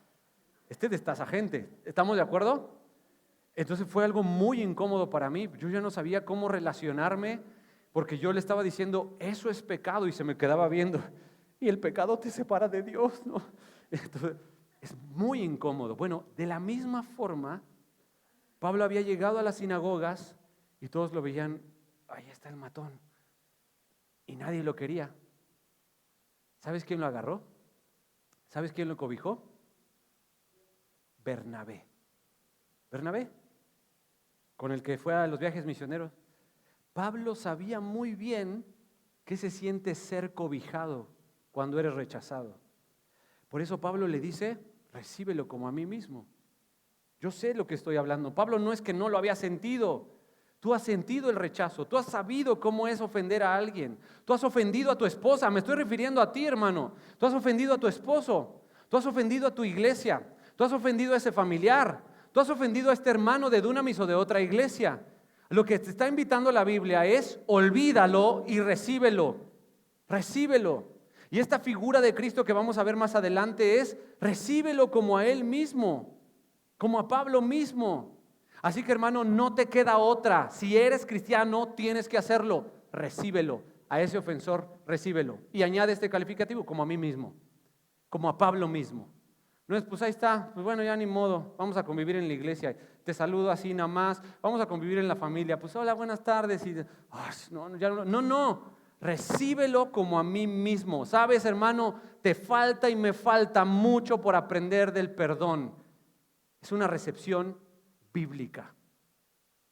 gente. ¿Estamos de acuerdo? Entonces fue algo muy incómodo para mí. Yo ya no sabía cómo relacionarme porque yo le estaba diciendo, eso es pecado, y se me quedaba viendo. Y el pecado te separa de Dios, ¿no? Entonces, es muy incómodo. Bueno, de la misma forma, Pablo había llegado a las sinagogas y todos lo veían, ahí está el matón. Y nadie lo quería. ¿Sabes quién lo agarró? ¿Sabes quién lo cobijó? Bernabé, con el que fue a los viajes misioneros. Pablo sabía muy bien qué se siente ser cobijado cuando eres rechazado. Por eso Pablo le dice, recíbelo como a mí mismo. Yo sé lo que estoy hablando. Pablo no es que no lo había sentido. Tú has sentido el rechazo, tú has sabido cómo es ofender a alguien. Tú has ofendido a tu esposa, me estoy refiriendo a ti, hermano. Tú has ofendido a tu esposo, tú has ofendido a tu iglesia, tú has ofendido a ese familiar, tú has ofendido a este hermano de Dunamis o de otra iglesia. Lo que te está invitando la Biblia es olvídalo y recíbelo. Y esta figura de Cristo que vamos a ver más adelante es recíbelo como a Él mismo, como a Pablo mismo. Así que, hermano, no te queda otra. Si eres cristiano, tienes que hacerlo. Recíbelo. A ese ofensor, recíbelo. Y añade este calificativo, como a mí mismo, como a Pablo mismo. No es, pues ahí está, pues bueno, ya ni modo, vamos a convivir en la iglesia, te saludo así nada más, vamos a convivir en la familia, pues hola, buenas tardes. Y, no, recíbelo como a mí mismo. Sabes, hermano, te falta y me falta mucho por aprender del perdón. Es una recepción bíblica.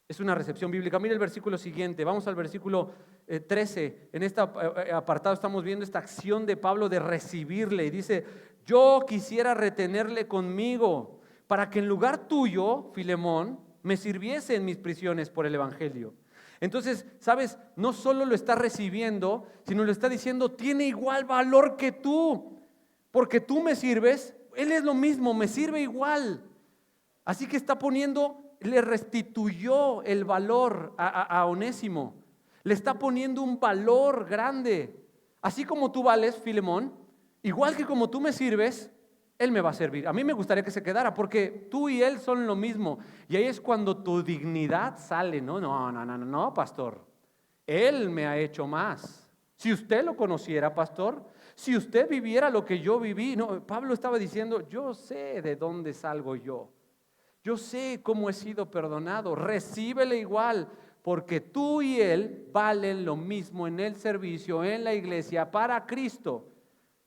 Es una recepción bíblica. Mira el versículo siguiente, vamos al versículo 13. En este apartado estamos viendo esta acción de Pablo de recibirle. Y dice, yo quisiera retenerle conmigo para que en lugar tuyo, Filemón, me sirviese en mis prisiones por el evangelio. Entonces, ¿sabes? No solo lo está recibiendo, sino lo está diciendo, tiene igual valor que tú, porque tú me sirves, él es lo mismo, me sirve igual. Así que está poniendo, le restituyó el valor a Onésimo. Le está poniendo un valor grande. Así como tú vales, Filemón, igual que como tú me sirves, él me va a servir. A mí me gustaría que se quedara porque tú y él son lo mismo. Y ahí es cuando tu dignidad sale. No, pastor. Él me ha hecho más. Si usted lo conociera, pastor, si usted viviera lo que yo viví. No, Pablo estaba diciendo, yo sé de dónde salgo yo. Yo sé cómo he sido perdonado. Recíbele igual, porque tú y él valen lo mismo en el servicio, en la iglesia, para Cristo.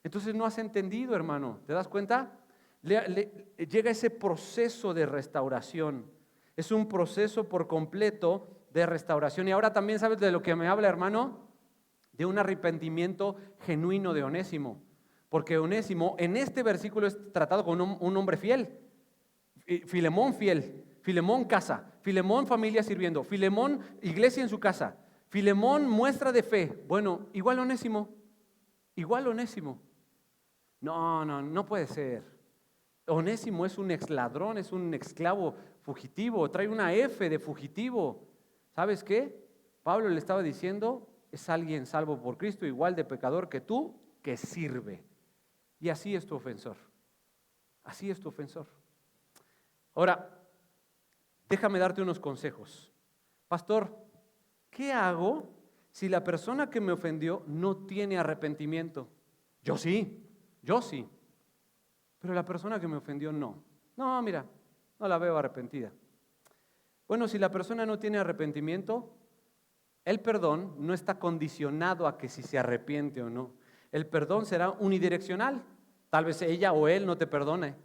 Entonces no has entendido, hermano. ¿Te das cuenta? Llega ese proceso de restauración. Es un proceso por completo de restauración. Y ahora también sabes de lo que me habla, hermano, de un arrepentimiento genuino de Onésimo. Porque Onésimo en este versículo es tratado como un hombre fiel. Filemón fiel, Filemón casa, Filemón familia sirviendo, Filemón iglesia en su casa, Filemón muestra de fe. Bueno, igual Onésimo. No puede ser. Onésimo es un exladrón, es un esclavo fugitivo, trae una F de fugitivo. ¿Sabes qué? Pablo le estaba diciendo, es alguien salvo por Cristo, igual de pecador que tú, que sirve. Y así es tu ofensor. Así es tu ofensor. Ahora, déjame darte unos consejos. Pastor, ¿qué hago si la persona que me ofendió no tiene arrepentimiento? Yo sí. Pero la persona que me ofendió no. No, mira, no la veo arrepentida. Bueno, si la persona no tiene arrepentimiento, el perdón no está condicionado a que si se arrepiente o no. El perdón será unidireccional. Tal vez ella o él no te perdone,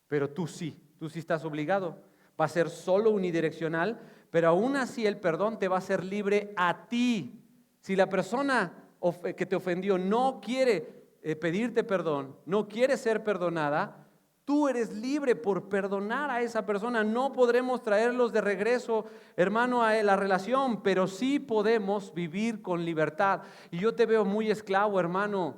pero tú sí estás obligado. Va a ser solo unidireccional, pero aún así el perdón te va a hacer libre a ti. Si la persona que te ofendió no quiere pedirte perdón, no quiere ser perdonada, tú eres libre por perdonar a esa persona. No podremos traerlos de regreso, hermano, a la relación, pero sí podemos vivir con libertad. Y yo te veo muy esclavo, hermano.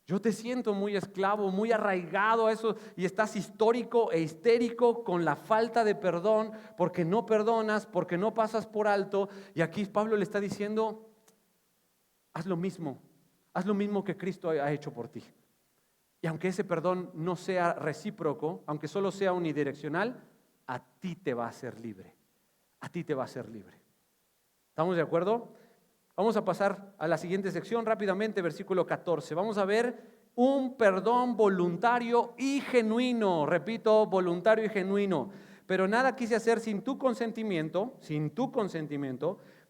Yo te siento muy esclavo, muy arraigado a eso, y estás histórico e histérico con la falta de perdón, porque no perdonas, porque no pasas por alto. Y aquí Pablo le está diciendo, haz lo mismo que Cristo ha hecho por ti. Y aunque ese perdón no sea recíproco, aunque solo sea unidireccional, a ti te va a hacer libre. A ti te va a hacer libre. ¿Estamos de acuerdo? Vamos a pasar a la siguiente sección rápidamente, versículo 14. Vamos a ver un perdón voluntario y genuino. Repito, voluntario y genuino. Pero nada quise hacer sin tu consentimiento,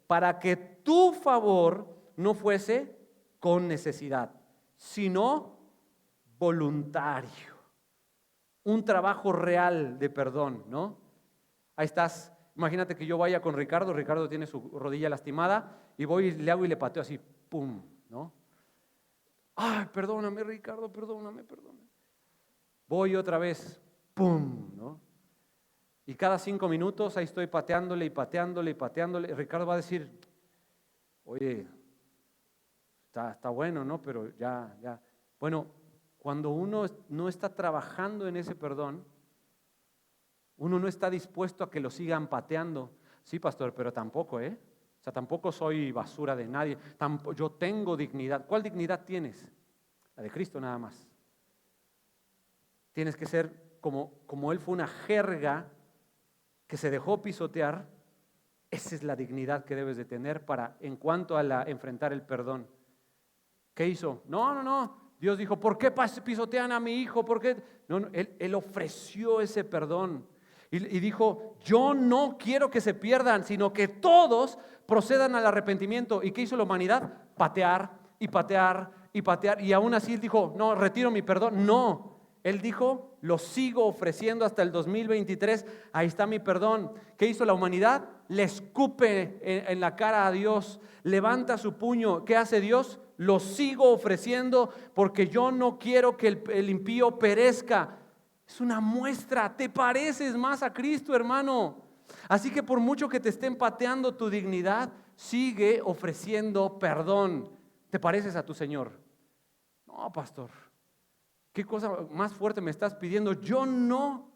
para que tu favor no fuese con necesidad, sino voluntario. Un trabajo real de perdón, ¿no? Ahí estás. Imagínate que yo vaya con Ricardo. Ricardo tiene su rodilla lastimada y voy y le hago y le pateo así, pum, ¿no? Ay, perdóname, Ricardo, perdóname. Voy otra vez, pum, ¿no? Y cada 5 minutos ahí estoy pateándole. Ricardo va a decir, oye, está bueno, ¿no? Pero ya. Bueno, cuando uno no está trabajando en ese perdón, uno no está dispuesto a que lo sigan pateando. Sí, pastor, pero tampoco, O sea, tampoco soy basura de nadie. Yo tengo dignidad. ¿Cuál dignidad tienes? La de Cristo nada más. Tienes que ser como Él fue una jerga que se dejó pisotear. Esa es la dignidad que debes de tener en cuanto a enfrentar el perdón. ¿Qué hizo? No. Dios dijo, ¿por qué pisotean a mi hijo? ¿Por qué? No, Él ofreció ese perdón. Y dijo, yo no quiero que se pierdan, sino que todos procedan al arrepentimiento. ¿Y qué hizo la humanidad? Patear. Y aún así Él dijo, no, retiro mi perdón. No, Él dijo, lo sigo ofreciendo hasta el 2023. Ahí está mi perdón. ¿Qué hizo la humanidad? Le escupe en la cara a Dios. Levanta su puño. ¿Qué hace Dios? Lo sigo ofreciendo porque yo no quiero que el impío perezca. Es una muestra, te pareces más a Cristo, hermano. Así que por mucho que te estén pateando tu dignidad, sigue ofreciendo perdón. ¿Te pareces a tu Señor? No, pastor, ¿qué cosa más fuerte me estás pidiendo? Yo no,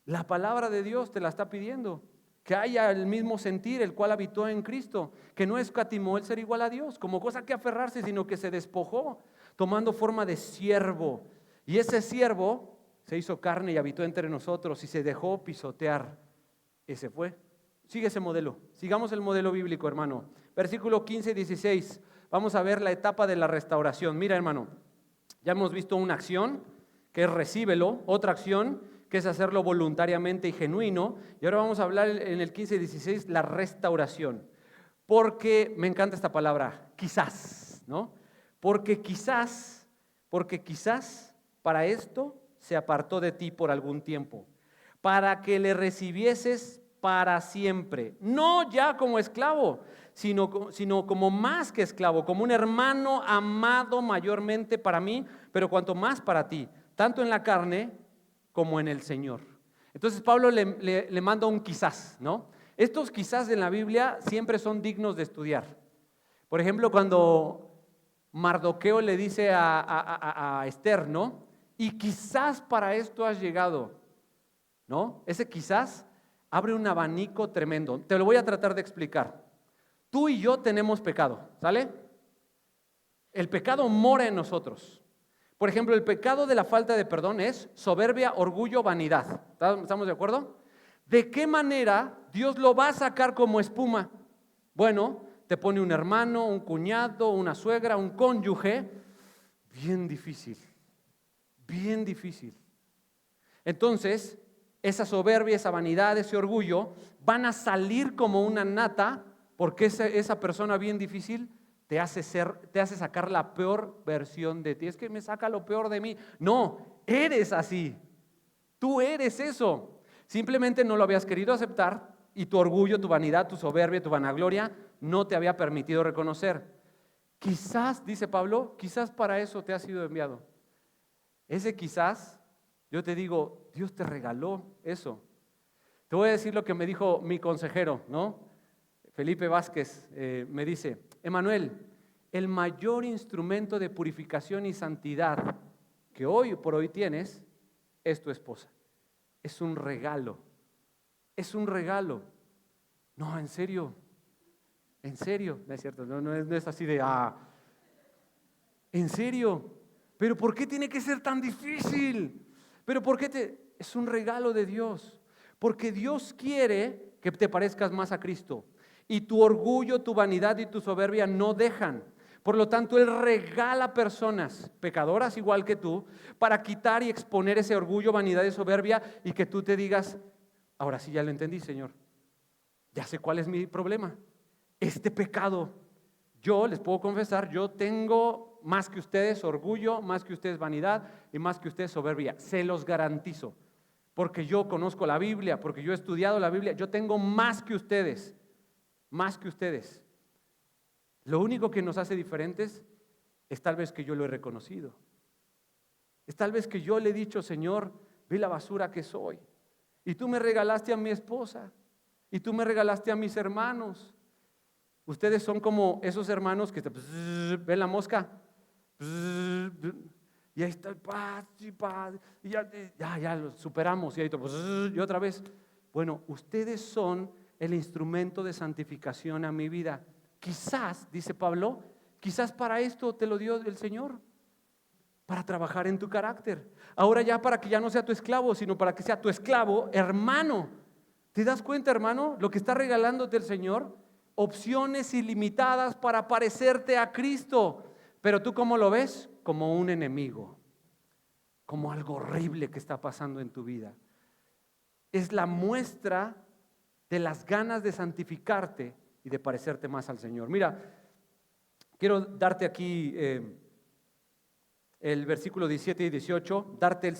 la palabra de Dios te la está pidiendo. Que haya el mismo sentir el cual habitó en Cristo, que no escatimó el ser igual a Dios como cosa que aferrarse, sino que se despojó, tomando forma de siervo. Y ese siervo se hizo carne y habitó entre nosotros y se dejó pisotear. Ese fue. Sigue ese modelo. Sigamos el modelo bíblico, hermano. Versículo 15 y 16. Vamos a ver la etapa de la restauración. Mira, hermano, ya hemos visto una acción que es recíbelo, otra acción que es hacerlo voluntariamente y genuino. Y ahora vamos a hablar en el 15 y 16 la restauración. Porque me encanta esta palabra, quizás, ¿no? Porque quizás para esto se apartó de ti por algún tiempo, para que le recibieses para siempre, no ya como esclavo, sino como más que esclavo, como un hermano amado mayormente para mí, pero cuanto más para ti, tanto en la carne como en el Señor. Entonces Pablo le manda un quizás, ¿no? Estos quizás en la Biblia siempre son dignos de estudiar. Por ejemplo, cuando Mardoqueo le dice a Esther, ¿no? Y quizás para esto has llegado. ¿no? Ese quizás abre un abanico tremendo. Te lo voy a tratar de explicar. Tú y yo tenemos pecado, ¿sale? El pecado mora en nosotros. Por ejemplo, el pecado de la falta de perdón es soberbia, orgullo, vanidad. ¿Estamos de acuerdo? ¿De qué manera Dios lo va a sacar como espuma? Bueno, te pone un hermano, un cuñado, una suegra, un cónyuge. Bien difícil, bien difícil. Entonces, esa soberbia, esa vanidad, ese orgullo van a salir como una nata porque esa persona bien difícil te hace sacar la peor versión de ti. Es que me saca lo peor de mí. No, eres así. Tú eres eso. Simplemente no lo habías querido aceptar y tu orgullo, tu vanidad, tu soberbia, tu vanagloria no te había permitido reconocer. Quizás, dice Pablo, quizás para eso te ha sido enviado. Ese quizás, yo te digo, Dios te regaló eso. Te voy a decir lo que me dijo mi consejero, ¿no? Felipe Vázquez me dice, Emanuel, el mayor instrumento de purificación y santidad que hoy por hoy tienes es tu esposa. Es un regalo. Es un regalo. No, en serio. En serio. No es cierto, no es así de, en serio. Pero ¿por qué tiene que ser tan difícil? Pero ¿por qué es un regalo de Dios? Porque Dios quiere que te parezcas más a Cristo. Y tu orgullo, tu vanidad y tu soberbia no dejan. Por lo tanto, Él regala personas pecadoras igual que tú para quitar y exponer ese orgullo, vanidad y soberbia y que tú te digas, ahora sí ya lo entendí, Señor. Ya sé cuál es mi problema. Este pecado, yo les puedo confesar, yo tengo más que ustedes orgullo, más que ustedes vanidad y más que ustedes soberbia. Se los garantizo. Porque yo conozco la Biblia, porque yo he estudiado la Biblia, yo tengo más que ustedes. Más que ustedes. Lo único que nos hace diferentes es tal vez que yo lo he reconocido. Es tal vez que yo le he dicho, Señor, ve la basura que soy. Y tú me regalaste a mi esposa. Y tú me regalaste a mis hermanos. Ustedes son como esos hermanos que ven la mosca. Y ahí está el paz, y ya lo superamos. Y ahí y otra vez. Bueno, ustedes son el instrumento de santificación a mi vida. Quizás, dice Pablo, quizás para esto te lo dio el Señor, para trabajar en tu carácter. Ahora ya para que ya no sea tu esclavo, sino para que sea tu esclavo, hermano. ¿Te das cuenta, hermano, lo que está regalándote el Señor? Opciones ilimitadas para parecerte a Cristo. Pero tú, ¿cómo lo ves? Como un enemigo, como algo horrible que está pasando en tu vida. Es la muestra de las ganas de santificarte y de parecerte más al Señor. Mira, quiero darte aquí el versículo 17 y 18, darte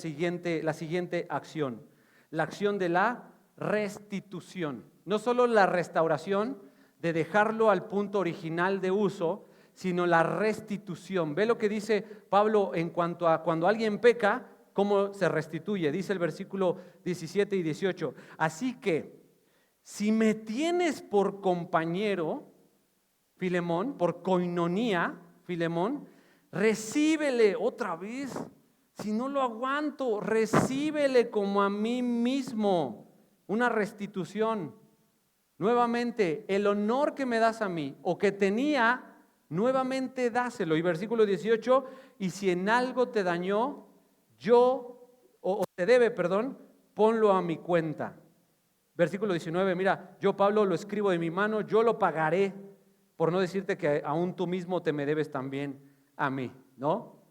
la siguiente acción, la acción de la restitución. No solo la restauración, de dejarlo al punto original de uso, sino la restitución. Ve lo que dice Pablo en cuanto a cuando alguien peca, cómo se restituye. Dice el versículo 17 y 18. Así que, si me tienes por compañero, Filemón, por coinonía, Filemón, recíbele otra vez. Si no lo aguanto, recíbele como a mí mismo. Una restitución. Nuevamente, el honor que me das a mí o que tenía, nuevamente dáselo. Y versículo 18, y si en algo te dañó, o te debe, perdón, ponlo a mi cuenta. Versículo 19, mira, yo Pablo lo escribo de mi mano, yo lo pagaré, por no decirte que aún tú mismo te me debes también a mí, ¿no?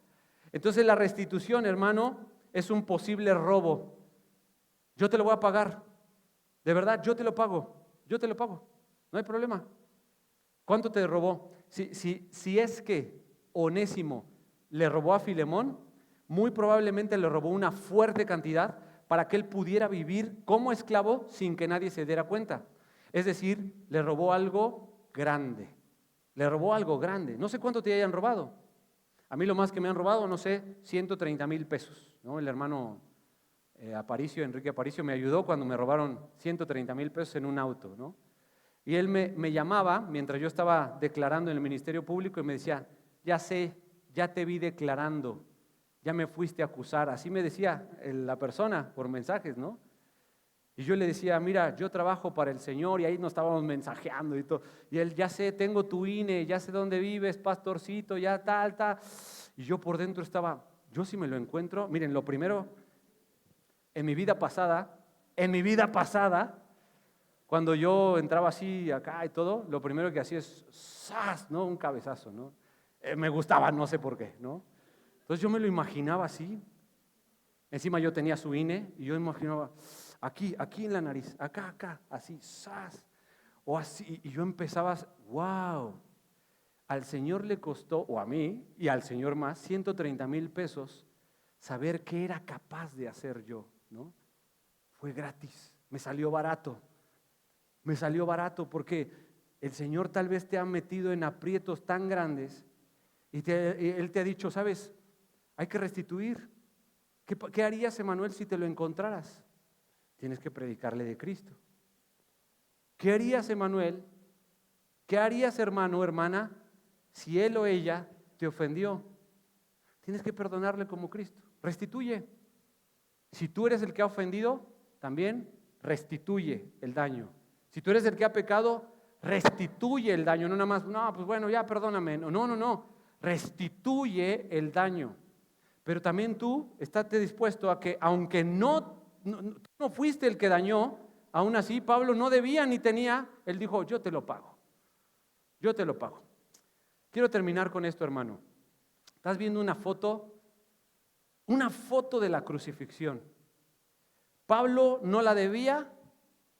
Entonces la restitución, hermano, es un posible robo. Yo te lo voy a pagar, de verdad, yo te lo pago, no hay problema. ¿Cuánto te robó? Si es que Onésimo le robó a Filemón, muy probablemente le robó una fuerte cantidad para que él pudiera vivir como esclavo sin que nadie se diera cuenta. Es decir, le robó algo grande. Le robó algo grande. No sé cuánto te hayan robado. A mí lo más que me han robado, no sé, 130,000 pesos, ¿no? El hermano Enrique Aparicio, me ayudó cuando me robaron 130,000 pesos en un auto, ¿no? Y él me llamaba mientras yo estaba declarando en el ministerio público y me decía, ya sé, ya te vi declarando, ya me fuiste a acusar. Así me decía la persona por mensajes, ¿no? Y yo le decía, mira, yo trabajo para el Señor, y ahí nos estábamos mensajeando y todo. Y él, ya sé, tengo tu INE, ya sé dónde vives, pastorcito, ya tal, tal. Y yo por dentro estaba, yo si me lo encuentro, miren, lo primero, en mi vida pasada, cuando yo entraba así acá y todo, lo primero que hacía es, ¡zas!, ¿no? Un cabezazo, ¿no? Me gustaba, no sé por qué, ¿no? Entonces yo me lo imaginaba así. Encima yo tenía su INE y yo imaginaba aquí en la nariz, acá, así, ¡zas! O así, y yo empezaba, wow, al Señor le costó, o a mí, y al Señor más, 130,000 pesos, saber qué era capaz de hacer yo, ¿no? Fue gratis, me salió barato porque el Señor tal vez te ha metido en aprietos tan grandes y Él te ha dicho, ¿sabes? Hay que restituir. ¿Qué harías, Emanuel, si te lo encontraras? Tienes que predicarle de Cristo. ¿Qué harías, Emanuel? ¿Qué harías, hermano o hermana, si él o ella te ofendió? Tienes que perdonarle como Cristo. Restituye. Si tú eres el que ha ofendido, también restituye el daño. Si tú eres el que ha pecado, restituye el daño. No nada más, no, pues bueno, ya perdóname. No. Restituye el daño. Pero también tú estate dispuesto a que, aunque tú no fuiste el que dañó, aún así Pablo no debía ni tenía, él dijo, yo te lo pago. Quiero terminar con esto, hermano. Estás viendo una foto de la crucifixión. Pablo no la debía,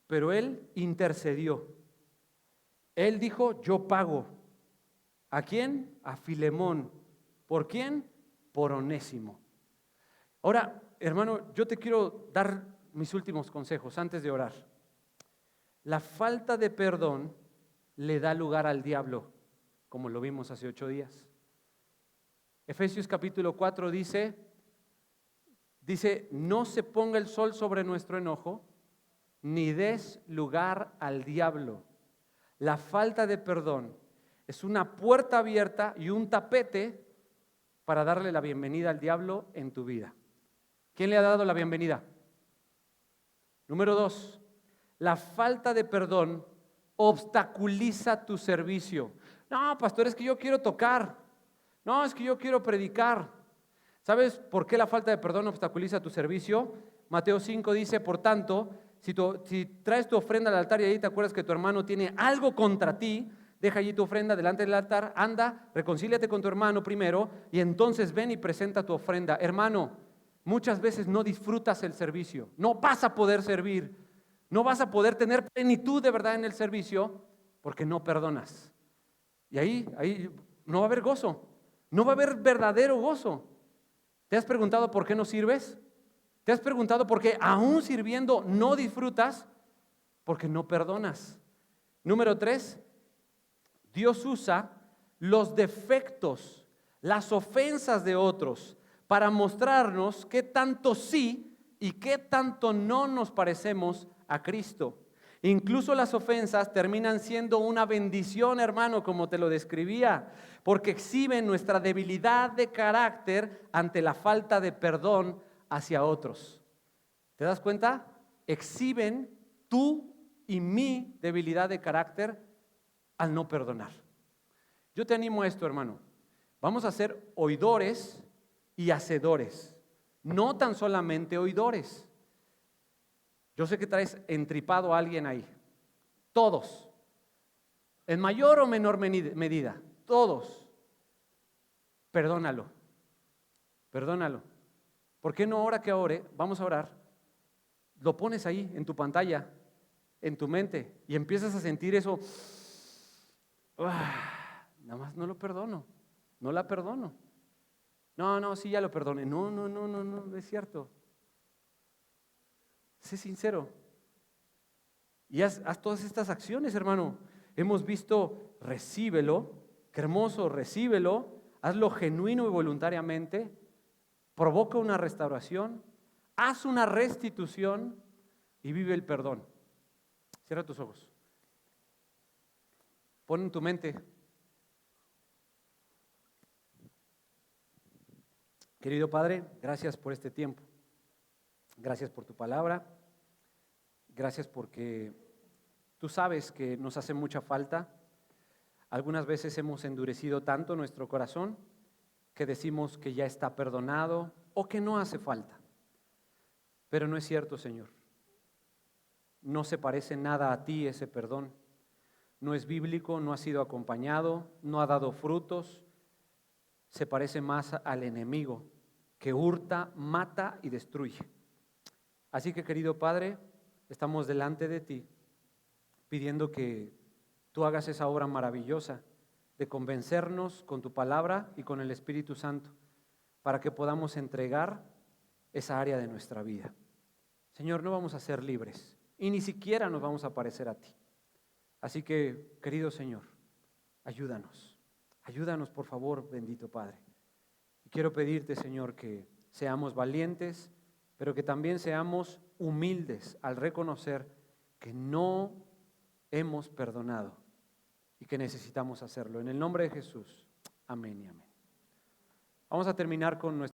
pero él intercedió. Él dijo, yo pago. ¿A quién? A Filemón. ¿Por quién? Por Onésimo. Ahora, hermano, yo te quiero dar mis últimos consejos antes de orar. La falta de perdón le da lugar al diablo, como lo vimos hace 8 días. Efesios capítulo 4 dice, no se ponga el sol sobre nuestro enojo, ni des lugar al diablo. La falta de perdón es una puerta abierta y un tapete para darle la bienvenida al diablo en tu vida. ¿Quién le ha dado la bienvenida? Número 2, la falta de perdón obstaculiza tu servicio. No, pastor, es que yo quiero tocar. No, es que yo quiero predicar. ¿Sabes por qué la falta de perdón obstaculiza tu servicio? Mateo 5 dice, por tanto, si traes tu ofrenda al altar y ahí te acuerdas que tu hermano tiene algo contra ti, deja allí tu ofrenda delante del altar, anda, reconcíliate con tu hermano primero y entonces ven y presenta tu ofrenda. Hermano, muchas veces no disfrutas el servicio, no vas a poder servir, no vas a poder tener plenitud de verdad en el servicio porque no perdonas. Y ahí no va a haber gozo, no va a haber verdadero gozo. ¿Te has preguntado por qué no sirves? ¿Te has preguntado por qué aún sirviendo no disfrutas? Porque no perdonas. Número 3, Dios usa los defectos, las ofensas de otros para mostrarnos qué tanto sí y qué tanto no nos parecemos a Cristo. Incluso las ofensas terminan siendo una bendición, hermano, como te lo describía, porque exhiben nuestra debilidad de carácter ante la falta de perdón hacia otros. ¿Te das cuenta? Exhiben tu y mi debilidad de carácter al no perdonar. Yo te animo a esto, hermano. Vamos a ser oidores y hacedores, no tan solamente oidores. Yo sé que traes entripado a alguien ahí. Todos, en mayor o menor medida, todos. Perdónalo. ¿Por qué no ahora que ore, vamos a orar, lo pones ahí en tu pantalla, en tu mente y empiezas a sentir eso? Nada más no lo perdono, no la perdono. No, sí, ya lo perdoné. No es cierto. Sé sincero. Y haz todas estas acciones, hermano. Hemos visto, recíbelo, qué hermoso, recíbelo, hazlo genuino y voluntariamente, provoca una restauración, haz una restitución y vive el perdón. Cierra tus ojos. Pon en tu mente, querido Padre, gracias por este tiempo. Gracias por tu palabra. Gracias porque tú sabes que nos hace mucha falta. Algunas veces hemos endurecido tanto nuestro corazón que decimos que ya está perdonado o que no hace falta. Pero no es cierto, Señor. No se parece nada a ti ese perdón. No es bíblico, no ha sido acompañado, no ha dado frutos. Se parece más al enemigo que hurta, mata y destruye. Así que, querido Padre, estamos delante de ti pidiendo que tú hagas esa obra maravillosa de convencernos con tu palabra y con el Espíritu Santo para que podamos entregar esa área de nuestra vida. Señor, no vamos a ser libres y ni siquiera nos vamos a parecer a ti. Así que, querido Señor, ayúdanos. Ayúdanos, por favor, bendito Padre. Y quiero pedirte, Señor, que seamos valientes, pero que también seamos humildes al reconocer que no hemos perdonado y que necesitamos hacerlo. En el nombre de Jesús, amén y amén. Vamos a terminar con nuestro